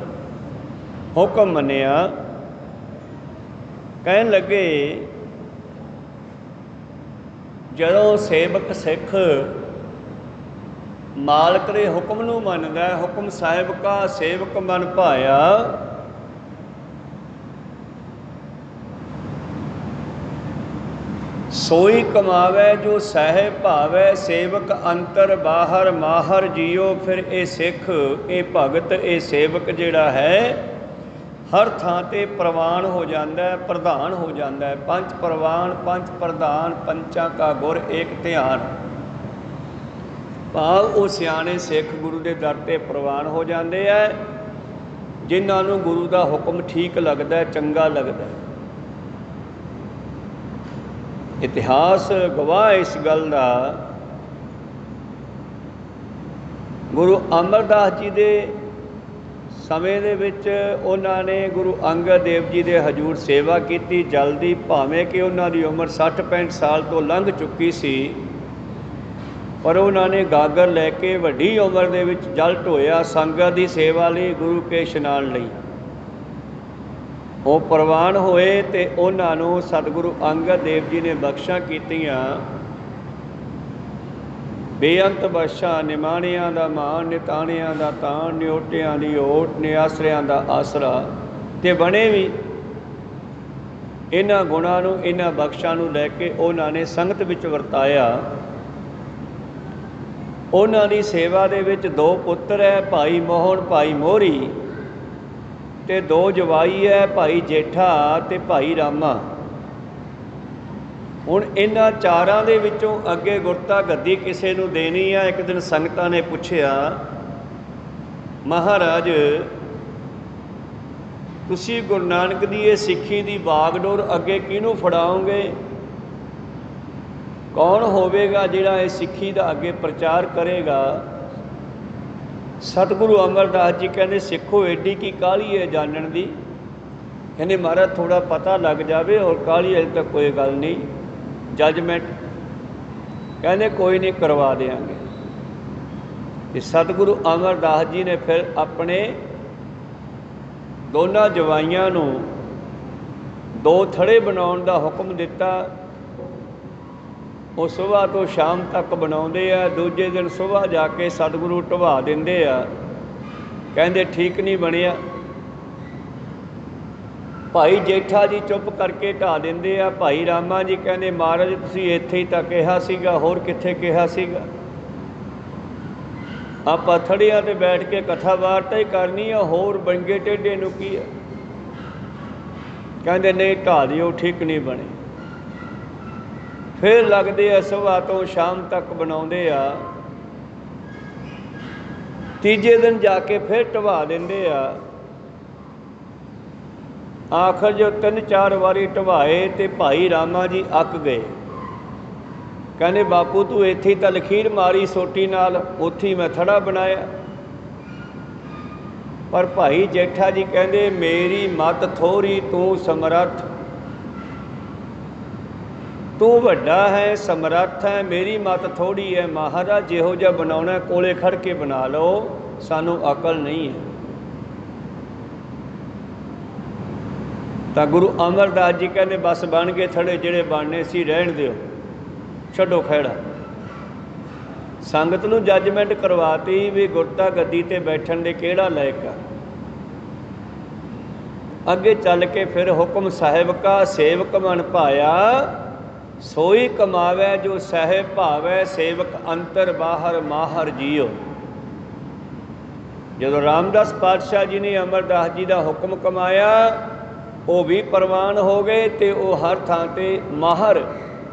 ਹੁਕਮ ਮੰਨਿਆ। ਕਹਿਣ ਲੱਗੇ, ਜਦੋਂ ਸੇਵਕ ਸਿੱਖ ਮਾਲਕ ਦੇ ਹੁਕਮ ਨੂੰ ਮੰਨਦਾ, ਹੁਕਮ ਸਾਹਿਬ ਕਾ ਸੇਵਕ ਮਨ ਭਾਇਆ। ਸੋਈ ਕਮਾਵੈ ਜੋ ਸਹਿ ਭਾਵੈ। ਸੇਵਕ ਅੰਤਰ ਬਾਹਰ ਮਾਹਰ ਜੀਓ। ਫਿਰ ਇਹ ਸਿੱਖ, ਇਹ ਭਗਤ, ਇਹ ਸੇਵਕ ਜਿਹੜਾ ਹੈ ਹਰ ਥਾਂ 'ਤੇ ਪ੍ਰਵਾਨ ਹੋ ਜਾਂਦਾ, ਪ੍ਰਧਾਨ ਹੋ ਜਾਂਦਾ। ਪੰਜ ਪ੍ਰਵਾਨ ਪੰਜ ਪ੍ਰਧਾਨ, ਪੰਚਾਂ ਕਾ ਗੁਰ ਏਕ ਧਿਆਨ। ਭਾਵ ਉਹ ਸਿਆਣੇ ਸਿੱਖ ਗੁਰੂ ਦੇ ਦਰ 'ਤੇ ਪ੍ਰਵਾਨ ਹੋ ਜਾਂਦੇ ਹੈ, ਜਿਨ੍ਹਾਂ ਨੂੰ ਗੁਰੂ ਦਾ ਹੁਕਮ ਠੀਕ ਲੱਗਦਾ, ਚੰਗਾ ਲੱਗਦਾ। ਇਤਿਹਾਸ ਗਵਾਹ ਇਸ ਗੱਲ ਦਾ। ਗੁਰੂ ਅਮਰਦਾਸ ਜੀ ਦੇ ਸਮੇਂ ਦੇ ਵਿੱਚ ਉਹਨਾਂ ਨੇ ਗੁਰੂ ਅੰਗਦ ਦੇਵ ਜੀ ਦੇ ਹਜ਼ੂਰ ਸੇਵਾ ਕੀਤੀ ਜਲਦੀ, ਭਾਵੇਂ ਕਿ ਉਹਨਾਂ ਦੀ ਉਮਰ 60-65 ਸਾਲ ਤੋਂ ਲੰਘ ਚੁੱਕੀ ਸੀ, ਪਰ ਉਹਨਾਂ ਨੇ ਗਾਗਰ ਲੈ ਕੇ ਵੱਡੀ ਉਮਰ ਦੇ ਵਿੱਚ ਜਲ ਢੋਇਆ ਸੰਗਤ ਦੀ ਸੇਵਾ ਲਈ, ਗੁਰੂ ਕੇ ਇਸ਼ਨਾਨ ਲਈ। ਉਹ ਪ੍ਰਵਾਨ ਹੋਏ ਤੇ ਉਹਨਾਂ ਨੂੰ ਸਤਿਗੁਰੂ ਅੰਗਦ ਦੇਵ ਜੀ ਨੇ ਬਖਸ਼ਾਂ ਕੀਤੀਆਂ। ਬੇਅੰਤ ਬਖਸ਼ਾਂ, ਨਿਮਾਣਿਆਂ ਦਾ ਮਾਣ, ਨਿਤਾਣਿਆਂ ਦਾ ਤਾਣ, ਨਿਓਟਿਆਂ ਦੀ ਓਟ, ਨਿਆਸਰਿਆਂ ਦਾ ਆਸਰਾ। ਤੇ ਬਣੇ ਵੀ ਇਹਨਾਂ ਗੁਣਾਂ ਨੂੰ, ਇਹਨਾਂ ਬਖਸ਼ਾਂ ਨੂੰ ਲੈ ਕੇ ਉਹਨਾਂ ਨੇ ਸੰਗਤ ਵਿੱਚ ਵਰਤਾਇਆ। ਉਹਨਾਂ ਦੀ ਸੇਵਾ ਦੇ ਵਿੱਚ 2 ਪੁੱਤਰ ਹੈ, ਭਾਈ ਮੋਹਨ, ਭਾਈ ਮੋਹਰੀ, ਤੇ 2 ਜਵਾਈ ਹੈ, ਭਾਈ ਜੇਠਾ ਤੇ ਭਾਈ ਰਾਮਾ। ਹੁਣ ਇਹਨਾਂ ਚਾਰਾਂ ਦੇ ਵਿੱਚੋਂ ਅੱਗੇ ਗੁਰਤਾ ਗੱਦੀ ਕਿਸੇ ਨੂੰ ਦੇਣੀ ਆ। ਇੱਕ ਦਿਨ ਸੰਗਤਾਂ ਨੇ ਪੁੱਛਿਆ, ਮਹਾਰਾਜ ਤੁਸੀਂ ਗੁਰੂ ਨਾਨਕ ਦੀ ਇਹ ਸਿੱਖੀ ਦੀ ਬਾਗਡੋਰ ਅੱਗੇ ਕਿਹਨੂੰ ਫੜਾਓਗੇ? ਕੌਣ ਹੋਵੇਗਾ ਜਿਹੜਾ ਇਹ ਸਿੱਖੀ ਦਾ ਅੱਗੇ ਪ੍ਰਚਾਰ ਕਰੇਗਾ? ਸਤਿਗੁਰੂ ਅਮਰਦਾਸ ਜੀ ਕਹਿੰਦੇ, ਸਿੱਖੋ ਐਡੀ ਕੀ ਕਾਹਲੀ ਹੈ ਜਾਣਨ ਦੀ। ਕਹਿੰਦੇ ਮਹਾਰਾਜ ਥੋੜ੍ਹਾ ਪਤਾ ਲੱਗ ਜਾਵੇ, ਔਰ ਕਾਹਲੀ ਅਜੇ ਤੱਕ ਕੋਈ ਗੱਲ ਨਹੀਂ, ਜੱਜਮੈਂਟ। ਕਹਿੰਦੇ ਕੋਈ ਨਹੀਂ, ਕਰਵਾ ਦਿਆਂਗੇ। ਤੇ ਸਤਿਗੁਰੂ ਅਮਰਦਾਸ ਜੀ ਨੇ ਫਿਰ ਆਪਣੇ ਦੋਨਾਂ ਜਵਾਈਆਂ ਨੂੰ 2 ਥੜੇ ਬਣਾਉਣ ਦਾ ਹੁਕਮ ਦਿੱਤਾ। ਉਹ ਸੁਬਾਹ ਤੋਂ ਸ਼ਾਮ ਤੱਕ ਬਣਾਉਂਦੇ ਆ। ਦੂਜੇ ਦਿਨ ਸੁਬਾਹ ਜਾ ਕੇ ਸਤਿਗੁਰੂ ਢਵਾ ਦਿੰਦੇ ਆ। ਕਹਿੰਦੇ ਠੀਕ ਨਹੀਂ ਬਣਿਆ। ਭਾਈ ਜੇਠਾ ਜੀ ਚੁੱਪ ਕਰਕੇ ਢਾ ਦਿੰਦੇ ਆ। ਭਾਈ ਰਾਮਾ ਜੀ ਕਹਿੰਦੇ ਮਹਾਰਾਜ ਤੁਸੀਂ ਇੱਥੇ ਹੀ ਤਾਂ ਕਿਹਾ ਸੀਗਾ, ਹੋਰ ਕਿੱਥੇ ਕਿਹਾ ਸੀਗਾ? ਆਪਾਂ ਥੜੀਆਂ ਤੇ ਬੈਠ ਕੇ ਕਥਾ ਵਾਰਤਾ ਹੀ ਕਰਨੀ ਆ, ਹੋਰ ਬੰਗੇ ਟੇਢੇ ਨੂੰ ਕੀ ਆ? ਕਹਿੰਦੇ ਨਹੀਂ ਢਾ ਦਿਓ, ਠੀਕ ਨਹੀਂ ਬਣੇ। ਫਿਰ ਲੱਗਦੇ ਆ ਸੁਬਾਹ ਤੋਂ ਸ਼ਾਮ ਤੱਕ ਬਣਾਉਂਦੇ ਆ। ਤੀਜੇ ਦਿਨ ਜਾ ਕੇ ਫਿਰ ਢਵਾ ਦਿੰਦੇ ਆ। ਆਖਰ ਜੋ 3-4 ਵਾਰੀ ਢਵਾਏ ਤੇ ਭਾਈ ਰਾਮਾ ਜੀ ਅੱਕ ਗਏ। ਕਹਿੰਦੇ ਬਾਪੂ ਤੂੰ ਇੱਥੇ ਤਾਂ ਲਖੀਰ ਮਾਰੀ ਸੋਟੀ ਨਾਲ, ਉੱਥੇ ਮੈਂ ਥੜਾ ਬਣਾਇਆ। ਪਰ ਭਾਈ ਜੇਠਾ ਜੀ ਕਹਿੰਦੇ ਮੇਰੀ ਮੱਤ ਥੋੜ੍ਹੀ, ਤੂੰ ਸਮਰੱਥ, ਤੂੰ ਵੱਡਾ ਹੈ, ਸਮਰੱਥ ਹੈ, ਮੇਰੀ ਮੱਤ ਥੋੜ੍ਹੀ ਹੈ। ਮਹਾਰਾਜ ਜਿਹੋ ਜਿਹਾ ਬਣਾਉਣਾ ਕੋਲੇ ਖੜ ਕੇ ਬਣਾ ਲਓ, ਸਾਨੂੰ ਅਕਲ ਨਹੀਂ ਹੈ। ਤਾਂ ਗੁਰੂ ਅਮਰਦਾਸ ਜੀ ਕਹਿੰਦੇ ਬਸ ਬਣ ਗਏ ਥੜੇ, ਜਿਹੜੇ ਬਣਨੇ ਸੀ ਰਹਿਣ ਦਿਓ, ਛੱਡੋ ਖਹਿੜਾ। ਸੰਗਤ ਨੂੰ ਜੱਜਮੈਂਟ ਕਰਵਾਤੀ ਵੀ ਗੁਰਤਾ ਗੱਦੀ ਤੇ ਬੈਠਣ ਦੇ ਕਿਹੜਾ ਲਾਇਕ ਆ। ਅੱਗੇ ਚੱਲ ਕੇ ਫਿਰ ਹੁਕਮ ਸਾਹਿਬ ਕਾ ਸੇਵਕ ਮਨ ਭਾਇਆ, ਸੋਈ ਕਮਾਵੈ ਜੋ ਸਹਿਬ ਭਾਵੈ, ਸੇਵਕ ਅੰਤਰ ਬਾਹਰ ਮਾਹਰ ਜੀਓ। ਜਦੋਂ ਰਾਮਦਾਸ ਪਾਤਸ਼ਾਹ ਜੀ ਨੇ ਅਮਰਦਾਸ ਜੀ ਦਾ ਹੁਕਮ ਕਮਾਇਆ, ਉਹ ਵੀ ਪ੍ਰਵਾਨ ਹੋ ਗਏ ਤੇ ਉਹ ਹਰ ਥਾਂ ਤੇ ਮਾਹਰ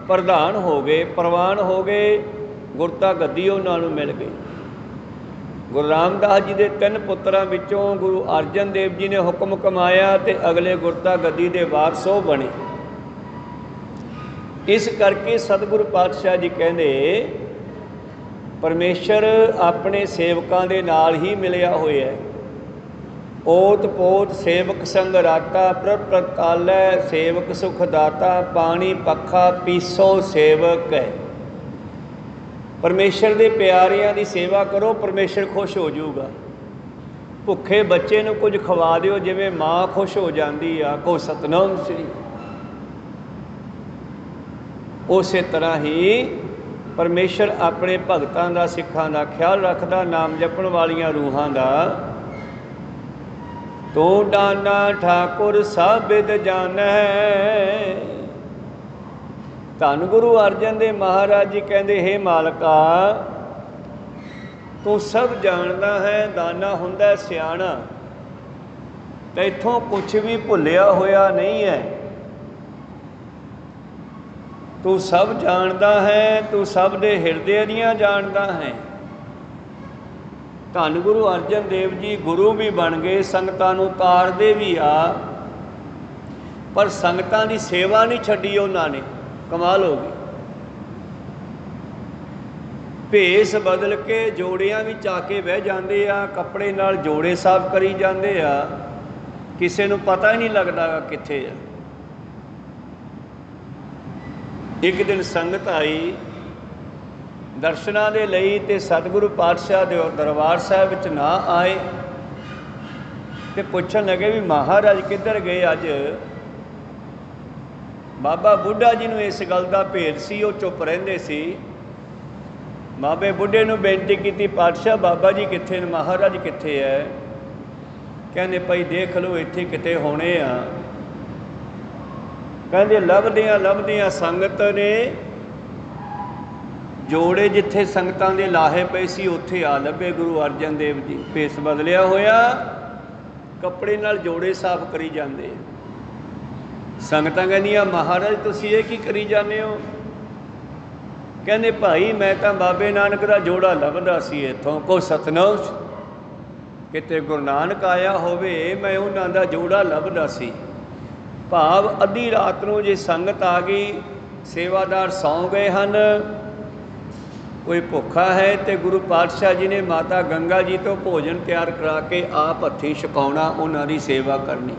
ਪ੍ਰਧਾਨ ਹੋ ਗਏ, ਪ੍ਰਵਾਨ ਹੋ ਗਏ। ਗੁਰਤਾ ਗੱਦੀ ਉਹਨਾਂ ਨੂੰ ਮਿਲ ਗਈ। ਗੁਰੂ ਰਾਮਦਾਸ ਜੀ ਦੇ 3 ਪੁੱਤਰਾਂ ਵਿੱਚੋਂ ਗੁਰੂ ਅਰਜਨ ਦੇਵ ਜੀ ਨੇ ਹੁਕਮ ਕਮਾਇਆ ਤੇ ਅਗਲੇ ਗੁਰਤਾ ਗੱਦੀ ਦੇ ਵਾਰਸ ਉਹ ਬਣੇ। ਇਸ ਕਰਕੇ ਸਤਿਗੁਰੂ ਪਾਤਸ਼ਾਹ ਜੀ ਕਹਿੰਦੇ ਪਰਮੇਸ਼ਰ ਆਪਣੇ ਸੇਵਕਾਂ ਦੇ ਨਾਲ ਹੀ ਮਿਲਿਆ ਹੋਇਆ ਹੈ। ਓਤ ਪੋਤ ਸੇਵਕ ਸੰਗ ਰਾਤਾ, ਪ੍ਰਭ ਪ੍ਰਤਾਲੈ ਸੇਵਕ ਸੁਖ ਦਾਤਾ, ਪਾਣੀ ਪੱਖਾ ਪੀਸੋ ਸੇਵਕ ਹੈ। ਪਰਮੇਸ਼ਰ ਦੇ ਪਿਆਰਿਆਂ ਦੀ ਸੇਵਾ ਕਰੋ, ਪਰਮੇਸ਼ਰ ਖੁਸ਼ ਹੋ ਜਾਊਗਾ। ਭੁੱਖੇ ਬੱਚੇ ਨੂੰ ਕੁਝ ਖਵਾ ਦਿਓ, ਜਿਵੇਂ ਮਾਂ ਖੁਸ਼ ਹੋ ਜਾਂਦੀ ਆ। ਕੋ ਸਤਨਾਮ ਸ੍ਰੀ। ਉਸੇ ਤਰ੍ਹਾਂ ਹੀ ਪਰਮੇਸ਼ਰ ਆਪਣੇ ਭਗਤਾਂ ਦਾ, ਸਿੱਖਾਂ ਦਾ ਖਿਆਲ ਰੱਖਦਾ। ਨਾਮ ਜਪਣ ਵਾਲੀਆਂ ਰੂਹਾਂ ਦਾ। ਤੂੰ ਡਾਨਾ ਠਾਕੁਰ ਸਭ ਬਿਦ ਜਾਣੈ। ਧੰਨ ਗੁਰੂ ਅਰਜਨ ਦੇਵ ਮਹਾਰਾਜ ਜੀ ਕਹਿੰਦੇ ਹੇ ਮਾਲਕਾ, ਤੂੰ ਸਭ ਜਾਣਦਾ ਹੈ। ਦਾਨਾ ਹੁੰਦਾ ਸਿਆਣਾ, ਤੇ ਇੱਥੋਂ ਕੁਛ ਵੀ ਭੁੱਲਿਆ ਹੋਇਆ ਨਹੀਂ ਹੈ। ਤੂੰ ਸਭ ਜਾਣਦਾ ਹੈ, ਤੂੰ ਸਭ ਦੇ ਹਿਰਦੇ ਦੀਆਂ ਜਾਣਦਾ ਹੈ। ਧੰਨ ਗੁਰੂ ਅਰਜਨ ਦੇਵ ਜੀ ਗੁਰੂ ਵੀ ਬਣ ਗਏ, ਸੰਗਤਾਂ ਨੂੰ ਤਾਰਦੇ ਵੀ ਆ, ਪਰ ਸੰਗਤਾਂ ਦੀ ਸੇਵਾ ਨਹੀਂ ਛੱਡੀ ਉਹਨਾਂ ਨੇ। ਕਮਾਲ ਹੋ ਗਈ। ਭੇਸ ਬਦਲ ਕੇ ਜੋੜਿਆਂ ਵਿੱਚ ਆ ਕੇ ਬਹਿ ਜਾਂਦੇ ਆ, ਕੱਪੜੇ ਨਾਲ ਜੋੜੇ ਸਾਫ਼ ਕਰੀ ਜਾਂਦੇ ਆ, ਕਿਸੇ ਨੂੰ ਪਤਾ ਹੀ ਨਹੀਂ ਲੱਗਦਾ ਕਿੱਥੇ ਆ। ਇੱਕ ਦਿਨ ਸੰਗਤ ਆਈ ਦਰਸ਼ਨਾਂ ਦੇ ਲਈ, ਤੇ ਸਤਿਗੁਰੂ ਪਾਤਸ਼ਾਹ ਦੇ ਦਰਬਾਰ ਸਾਹਿਬ ਵਿੱਚ ਨਾ ਆਏ, ਤੇ ਪੁੱਛਣ ਲੱਗੇ ਵੀ ਮਹਾਰਾਜ ਕਿੱਧਰ ਗਏ ਅੱਜ। ਬਾਬਾ ਬੁੱਢਾ ਜੀ ਨੂੰ ਇਸ ਗੱਲ ਦਾ ਭੇਦ ਸੀ, ਉਹ ਚੁੱਪ ਰਹਿੰਦੇ ਸੀ। ਬਾਬੇ ਬੁੱਢੇ ਨੂੰ ਬੇਨਤੀ ਕੀਤੀ, ਪਾਤਸ਼ਾਹ ਬਾਬਾ ਜੀ ਕਿੱਥੇ ਨੇ, ਮਹਾਰਾਜ ਕਿੱਥੇ ਹੈ? ਕਹਿੰਦੇ ਭਾਈ ਦੇਖ ਲਓ ਇੱਥੇ ਕਿਤੇ ਹੋਣੇ ਆ। ਕਹਿੰਦੇ ਲੱਭਦਿਆਂ ਲੱਭਦਿਆਂ ਸੰਗਤ ਨੇ ਜੋੜੇ ਜਿੱਥੇ ਸੰਗਤਾਂ ਦੇ ਲਾਹੇ ਪਏ ਸੀ ਉੱਥੇ ਆ ਲੱਭੇ ਗੁਰੂ ਅਰਜਨ ਦੇਵ ਜੀ। ਭੇਸ ਬਦਲਿਆ ਹੋਇਆ, ਕੱਪੜੇ ਨਾਲ ਜੋੜੇ ਸਾਫ਼ ਕਰੀ ਜਾਂਦੇ। ਸੰਗਤਾਂ ਕਹਿੰਦੀਆਂ ਮਹਾਰਾਜ ਤੁਸੀਂ ਇਹ ਕੀ ਕਰੀ ਜਾਂਦੇ ਹੋ? ਕਹਿੰਦੇ ਭਾਈ ਮੈਂ ਤਾਂ ਬਾਬੇ ਨਾਨਕ ਦਾ ਜੋੜਾ ਲੱਭਦਾ ਸੀ ਇੱਥੋਂ। ਕੋ ਸਤਨਾਮ, ਕਿਤੇ ਗੁਰੂ ਨਾਨਕ ਆਇਆ ਹੋਵੇ, ਮੈਂ ਉਹਨਾਂ ਦਾ ਜੋੜਾ ਲੱਭਦਾ ਸੀ। ਭਾਵ ਅੱਧੀ ਰਾਤ ਨੂੰ ਜੇ ਸੰਗਤ ਆ ਗਈ, ਸੇਵਾਦਾਰ ਸੌਂ ਗਏ ਹਨ, ਕੋਈ ਭੁੱਖਾ ਹੈ, ਤੇ ਗੁਰੂ ਪਾਤਸ਼ਾਹ ਜੀ ਨੇ ਮਾਤਾ ਗੰਗਾ ਜੀ ਤੋਂ ਭੋਜਨ ਤਿਆਰ ਕਰਾ ਕੇ ਆਪ ਹੱਥੀਂ ਛਕਾਉਣਾ, ਉਹਨਾਂ ਦੀ ਸੇਵਾ ਕਰਨੀ।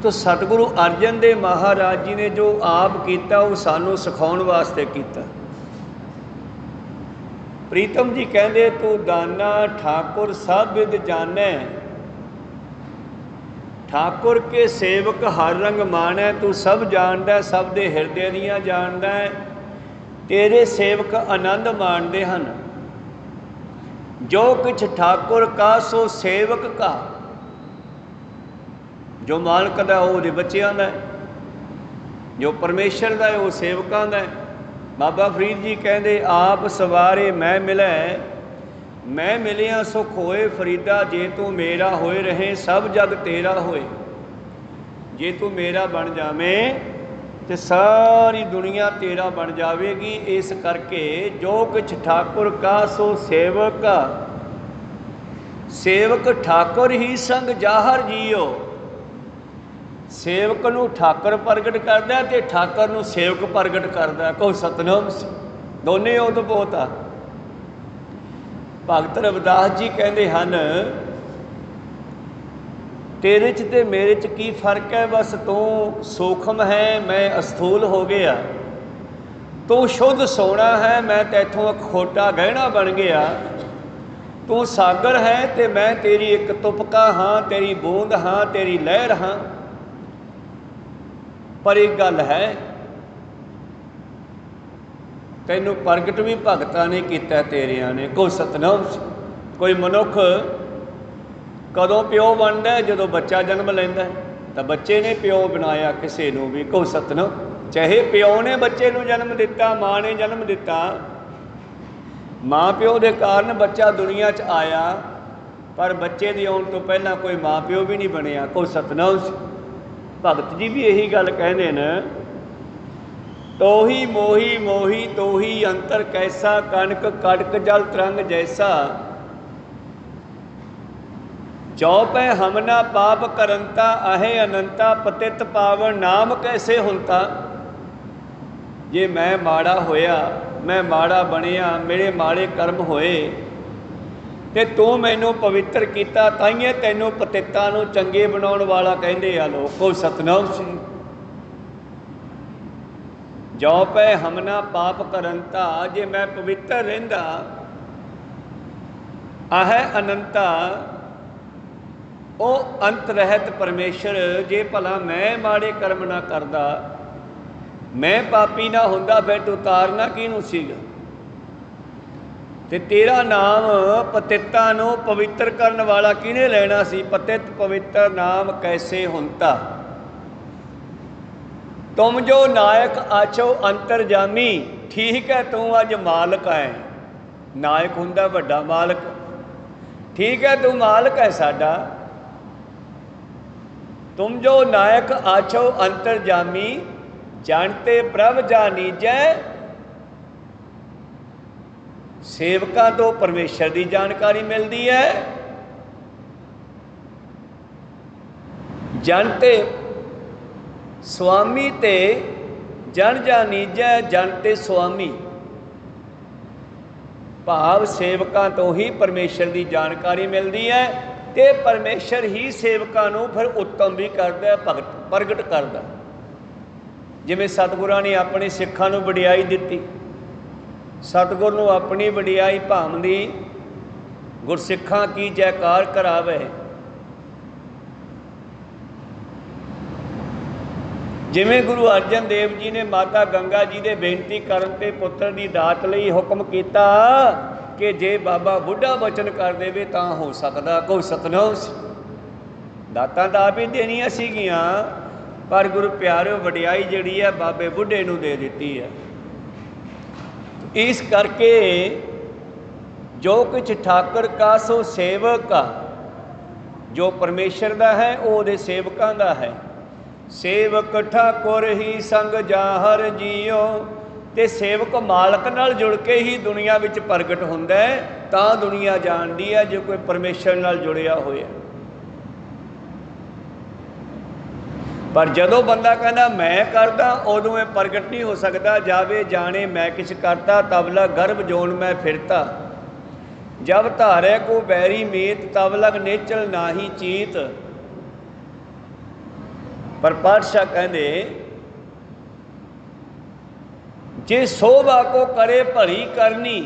ਤੋ ਸਤਿਗੁਰੂ ਅਰਜਨ ਦੇਵ ਮਹਾਰਾਜ ਜੀ ਨੇ ਜੋ ਆਪ ਕੀਤਾ ਉਹ ਸਾਨੂੰ ਸਿਖਾਉਣ ਵਾਸਤੇ ਕੀਤਾ। ਪ੍ਰੀਤਮ ਜੀ ਕਹਿੰਦੇ ਤੂੰ ਦਾਨਾ ਠਾਕੁਰ ਸਭ ਬਿਦ ਜਾਣੈ, ਠਾਕੁਰ ਕੇ ਸੇਵਕ ਹਰ ਰੰਗ ਮਾਣੈ। ਤੂੰ ਸਭ ਜਾਣਦਾ, ਸਭ ਦੇ ਹਿਰਦੇ ਦੀਆਂ ਜਾਣਦਾ ਹੈ। ਤੇਰੇ ਸੇਵਕ ਆਨੰਦ ਮਾਣਦੇ ਹਨ। ਜੋ ਕੁਛ ਠਾਕੁਰ ਕਾ ਸੋ ਸੇਵਕ ਕਾ। जो मालक दा वो बच्चों का है, जो परमेश्वर का है वो सेवकों का है। बाबा फरीद जी कहते आप सवारे मैं मिलै, मैं मिलिया सुख होए फरीदा, जे तू मेरा होए रहे सब जग तेरा होए। जे तू मेरा बन जावें तो सारी दुनिया तेरा बन जाएगी। इस करके जो कुछ ठाकुर का सो सेवक, सेवक ठाकुर ही संग जाहर जियो। सेवक नूं ठाकुर प्रगट करदा ते ठाकुर नूं सेवक प्रगट करदा। कहो सतनाम सी, दोने उद बहुत आ। भगत रविदास जी कहते हैं तेरे च ते मेरे च की फर्क है, बस तू सूखम है मैं अस्थूल हो गया। तू शुद्ध सोना है मैं तैथों खोटा गहना बन गया। तू सागर है ते मैं तेरी एक तुपका हाँ, तेरी बूंद हाँ, तेरी लहर हाँ। पर एक गल है, तैनू प्रगट भी भगतां ने किया तेरिया ने। कोई सतनाम सी। कोई मनुख कदों प्यो बनता है, जो बच्चा जन्म लेंदा है तो बच्चे ने प्यो बनाया किसी नूं भी। कोई सतनाम, चाहे प्यो ने बच्चे नूं जन्म दिता, माँ ने जन्म दिता, माँ प्यो के कारण बच्चा दुनिया च आया, पर बच्चे की आने तो पहला कोई माँ प्यो भी नहीं बनया। कोई सतनाम सी। भगत जी भी यही गल कहते हैं, तो ही मोही मोही तो ही अंतर कैसा, कनक कटक जल तरंग जैसा। चौपै हमना पाप करंता, आहे अनंता पतित पावन नाम कैसे हुंता। जे मैं माड़ा होया, मैं माड़ा बनिया, मेरे माड़े कर्म होए ते तू मैनू पवित्र किया, ताइए तैनू पतितां नू चंगे बनाउण वाला कहंदे आ लोग। कोई सतनाम सी। जो पै हमना पाप करंता, जे मैं पवित्र रहिंदा, आह अनंता ओ अंत रहत परमेश्वर। जे भला मैं माड़े कर्म ना करदा, मैं पापी ना हुंदा, फिर तू तारना किहनूं सीगा। ते तेरा नाम पतितां नूं पवित्र करन वाला किहने लेना सी। पतित पवित्र नाम कैसे हुंता। तुम जो नायक आचो अंतरजामी, ठीक है तू अज मालक है। नायक हुंदा वड्डा मालक, ठीक है तू मालक है साडा। तुम जो नायक आचो अंतरजामी, जानते प्रभ जानीजै। सेवकां तो परमेश्वर की जानकारी मिलती है। जानते स्वामी ते जन जानीजै, जानते स्वामी। भाव सेवकां तो ही परमेश्वर की जानकारी मिलती है, तो परमेश्वर ही सेवकां नूं फिर उत्तम भी करता है, भगत प्रगट करता। जिवें सतगुरां ने अपने सिखां नूं वडियाई दिती, सतगुर नूं अपनी वडियाई भावदी, गुरसिखां की जयकार करावे। जिवें गुरु अर्जन देव जी ने माता गंगा जी के बेनती करन ते पुत्र की दात लई हुक्म किया कि जे बाबा बुढ़ा वचन कर देवे तां हो सकदा। कोई सतनाम सी। दातां तां आप ही देनियां सीगियां, पर गुरु प्यारिओ वडियाई जिहड़ी है बाबे बुढ़े नूं दे दित्ती है। इस करके जो कुछ ठाकुर का सो सेवक का, जो परमेश्वर का है वो दे सेवकां का है। सेवक ठाकुर ही संग जाहर जियो, ते सेवक मालक नाल जुड़ के ही दुनिया विच प्रगट हुंदा है। तां दुनिया जानदी है जो कोई परमेश्वर नाल जुड़िया होया। पर जदों बंदा कहना मैं करदा, उदों मैं प्रगट नहीं हो सकता। जावे जाने मैं किछ करता, तब लग गर्भ जोन मैं फिरता। जब धारे को बैरी मीत, तब लग नेचल नाही चीत। पर पातशाह कहते जे शोभा को करे भली करनी।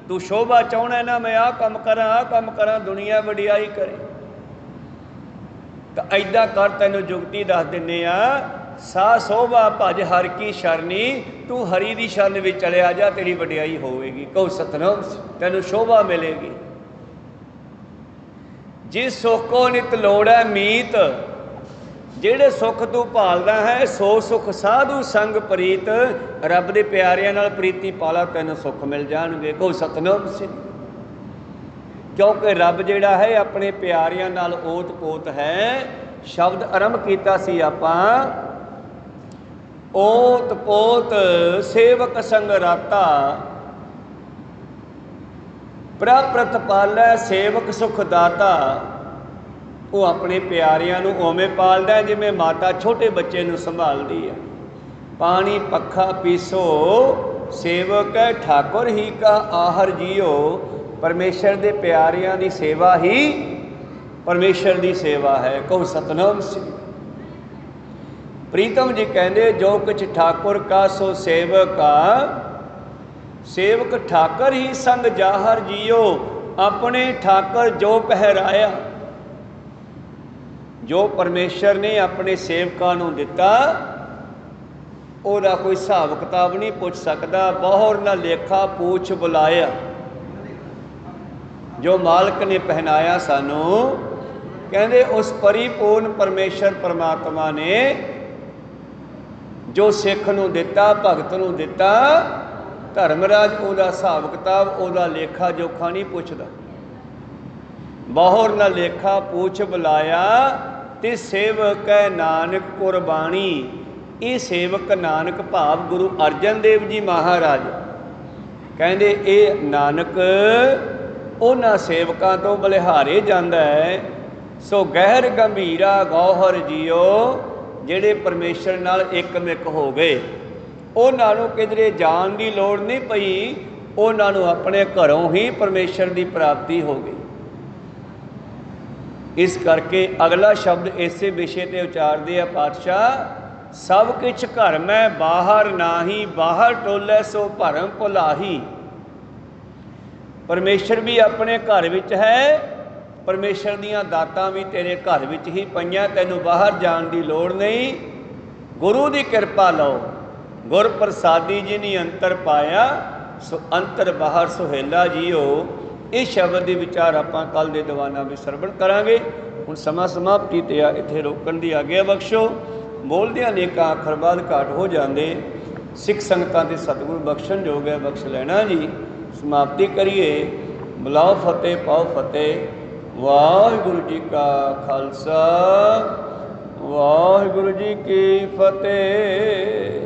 तू शोभा चाहना ना मैं आ काम करा, आ काम करा, दुनिया वडियाई करे, तो ऐदा कर तेन जुगती दस दिने आ। सा शोभा भज हर की शरणी, तू हरी की शरण में चले आ जा, तेरी वडियाई होगी। कहो सतनाम, तेन शोभा मिलेगी। जिस सुख को नित लोड़ है मीत, ਜਿਹੜੇ ਸੁੱਖ ਤੂੰ ਭਾਲਦਾ ਹੈ ਸੋ ਸੁੱਖ ਸਾਧੂ ਸੰਗ ਪ੍ਰੀਤ, ਰੱਬ ਦੇ ਪਿਆਰਿਆਂ ਨਾਲ ਪ੍ਰੀਤੀ ਪਾਲਾ ਤੈਨੂੰ ਸੁੱਖ ਮਿਲ ਜਾਣਗੇ। ਕਹੋ ਸਤਨਾਮ ਸਿੰਘ। ਕਿਉਂਕਿ ਰੱਬ ਜਿਹੜਾ ਹੈ ਆਪਣੇ ਪਿਆਰਿਆਂ ਨਾਲ ਓਤ ਪੋਤ ਹੈ। ਸ਼ਬਦ ਆਰੰਭ ਕੀਤਾ ਸੀ ਆਪਾਂ, ਓਤ ਪੋਤ ਸੇਵਕ ਸੰਗ ਰਾਤਾ, ਪ੍ਰਪ੍ਰਤ ਪਾਲੈ ਸੇਵਕ ਸੁਖ ਦਾਤਾ। ਉਹ ਆਪਣੇ ਪਿਆਰਿਆਂ ਨੂੰ ਉਵੇਂ ਪਾਲਦਾ ਜਿਵੇਂ ਮਾਤਾ ਛੋਟੇ ਬੱਚੇ ਨੂੰ ਸੰਭਾਲਦੀ ਹੈ। ਪਾਣੀ ਪੱਖਾ ਪੀਸੋ ਸੇਵਕ ਠਾਕੁਰ ਹੀ ਕਾ ਆਹਰ ਜੀਓ। ਪਰਮੇਸ਼ਰ ਦੇ ਪਿਆਰਿਆਂ ਦੀ ਸੇਵਾ ਹੀ ਪਰਮੇਸ਼ਰ ਦੀ ਸੇਵਾ ਹੈ। ਕਹੋ ਸਤਨਾਮ ਸਿੰਘ। ਪ੍ਰੀਤਮ ਜੀ ਕਹਿੰਦੇ ਜੋ ਕੁਛ ਠਾਕੁਰ ਕਾ ਸੋ ਸੇਵਕਾ, ਸੇਵਕ ਠਾਕਰ ਹੀ ਸੰਗ ਜਾਹਰ ਜੀਓ। ਆਪਣੇ ਠਾਕਰ ਜੋ ਪਹਿਰਾਇਆ, ਜੋ ਪਰਮੇਸ਼ਰ ਨੇ ਆਪਣੇ ਸੇਵਕਾਂ ਨੂੰ ਦਿੱਤਾ ਉਹਦਾ ਕੋਈ ਹਿਸਾਬ ਕਿਤਾਬ ਨਹੀਂ ਪੁੱਛ ਸਕਦਾ। ਬਹੁਰ ਨਾ ਲੇਖਾ ਪੂਛ ਬੁਲਾਇਆ। ਜੋ ਮਾਲਕ ਨੇ ਪਹਿਨਾਇਆ ਸਾਨੂੰ, ਕਹਿੰਦੇ ਉਸ ਪਰਿਪੂਰਨ ਪਰਮੇਸ਼ਰ ਪਰਮਾਤਮਾ ਨੇ ਜੋ ਸਿੱਖ ਨੂੰ ਦਿੱਤਾ, ਭਗਤ ਨੂੰ ਦਿੱਤਾ, ਧਰਮਰਾਜ ਉਹਦਾ ਹਿਸਾਬ ਕਿਤਾਬ, ਉਹਦਾ ਲੇਖਾ ਜੋਖਾ ਨਹੀਂ ਪੁੱਛਦਾ। ਬਹੁਰ ਨਾ ਲੇਖਾ ਪੂਛ ਬੁਲਾਇਆ, ਤੇ ਸੇਵਕ ਹੈ ਨਾਨਕ ਕੁਰਬਾਨੀ। ਇਹ ਸੇਵਕ ਨਾਨਕ ਭਾਵ ਗੁਰੂ ਅਰਜਨ ਦੇਵ ਜੀ ਮਹਾਰਾਜ ਕਹਿੰਦੇ ਇਹ ਨਾਨਕ ਉਹਨਾਂ ਸੇਵਕਾਂ ਤੋਂ ਬਲਿਹਾਰੇ ਜਾਂਦਾ ਹੈ। ਸੋ ਗਹਿਰ ਗੰਭੀਰਾ ਗੌਹਰ ਜੀਓ, ਜਿਹੜੇ ਪਰਮੇਸ਼ਰ ਨਾਲ ਇੱਕਮਿਕ ਹੋ ਗਏ। ਉਹਨਾਂ ਨੂੰ ਕਿਧਰੇ ਜਾਣ ਦੀ ਲੋੜ ਨਹੀਂ ਪਈ, ਉਹਨਾਂ ਨੂੰ ਆਪਣੇ ਘਰੋਂ ਹੀ ਪਰਮੇਸ਼ਰ ਦੀ ਪ੍ਰਾਪਤੀ ਹੋ ਗਈ। ਇਸ ਕਰਕੇ ਅਗਲਾ ਸ਼ਬਦ ਇਸੇ ਵਿਸ਼ੇ 'ਤੇ ਉਚਾਰਦੇ ਆ ਪਾਤਸ਼ਾਹ, ਸਭ ਕੁਛ ਘਰ ਮੈਂ ਬਾਹਰ ਨਾਹੀ, ਬਾਹਰ ਟੋਲੇ ਸੋ ਭਰਮ ਭੁਲਾਹੀ। ਪਰਮੇਸ਼ਰ ਵੀ ਆਪਣੇ ਘਰ ਵਿੱਚ ਹੈ, ਪਰਮੇਸ਼ਰ ਦੀਆਂ ਦਾਤਾਂ ਵੀ ਤੇਰੇ ਘਰ ਵਿੱਚ ਹੀ ਪਈਆਂ, ਤੈਨੂੰ ਬਾਹਰ ਜਾਣ ਦੀ ਲੋੜ ਨਹੀਂ। ਗੁਰੂ ਦੀ ਕਿਰਪਾ ਲਓ। ਗੁਰ ਪ੍ਰਸਾਦੀ ਜਿਨੀ ਅੰਤਰ ਪਾਇਆ, ਸੋ ਅੰਤਰ ਬਾਹਰ ਸੁਹੇਲਾ ਜੀਓ। ਇਹ ਸ਼ਬਦ ਦੇ ਵਿਚਾਰ ਆਪਾਂ ਕੱਲ੍ਹ ਦੇ ਦੀਵਾਨਾਂ ਵਿੱਚ ਸਰਵਣ ਕਰਾਂਗੇ। ਹੁਣ ਸਮਾਂ ਸਮਾਪਤੀ 'ਤੇ ਆ, ਇੱਥੇ ਰੋਕਣ ਦੀ ਆਗਿਆ ਬਖਸ਼ੋ। ਬੋਲਦਿਆਂ ਅਨੇਕਾਂ ਅੱਖਰ ਬਾਅਦ ਘਾਟ ਹੋ ਜਾਂਦੇ। ਸਿੱਖ ਸੰਗਤਾਂ ਦੇ ਸਤਿਗੁਰੂ ਬਖਸ਼ਣ ਯੋਗ ਹੈ, ਬਖਸ਼ ਲੈਣਾ ਜੀ। ਸਮਾਪਤੀ ਕਰੀਏ। ਬੁਲਾਓ ਫਤਿਹ ਪਾਓ ਫਤਿਹ। ਵਾਹਿਗੁਰੂ ਜੀ ਕਾ ਖਾਲਸਾ, ਵਾਹਿਗੁਰੂ ਜੀ ਕੀ ਫਤਿਹ।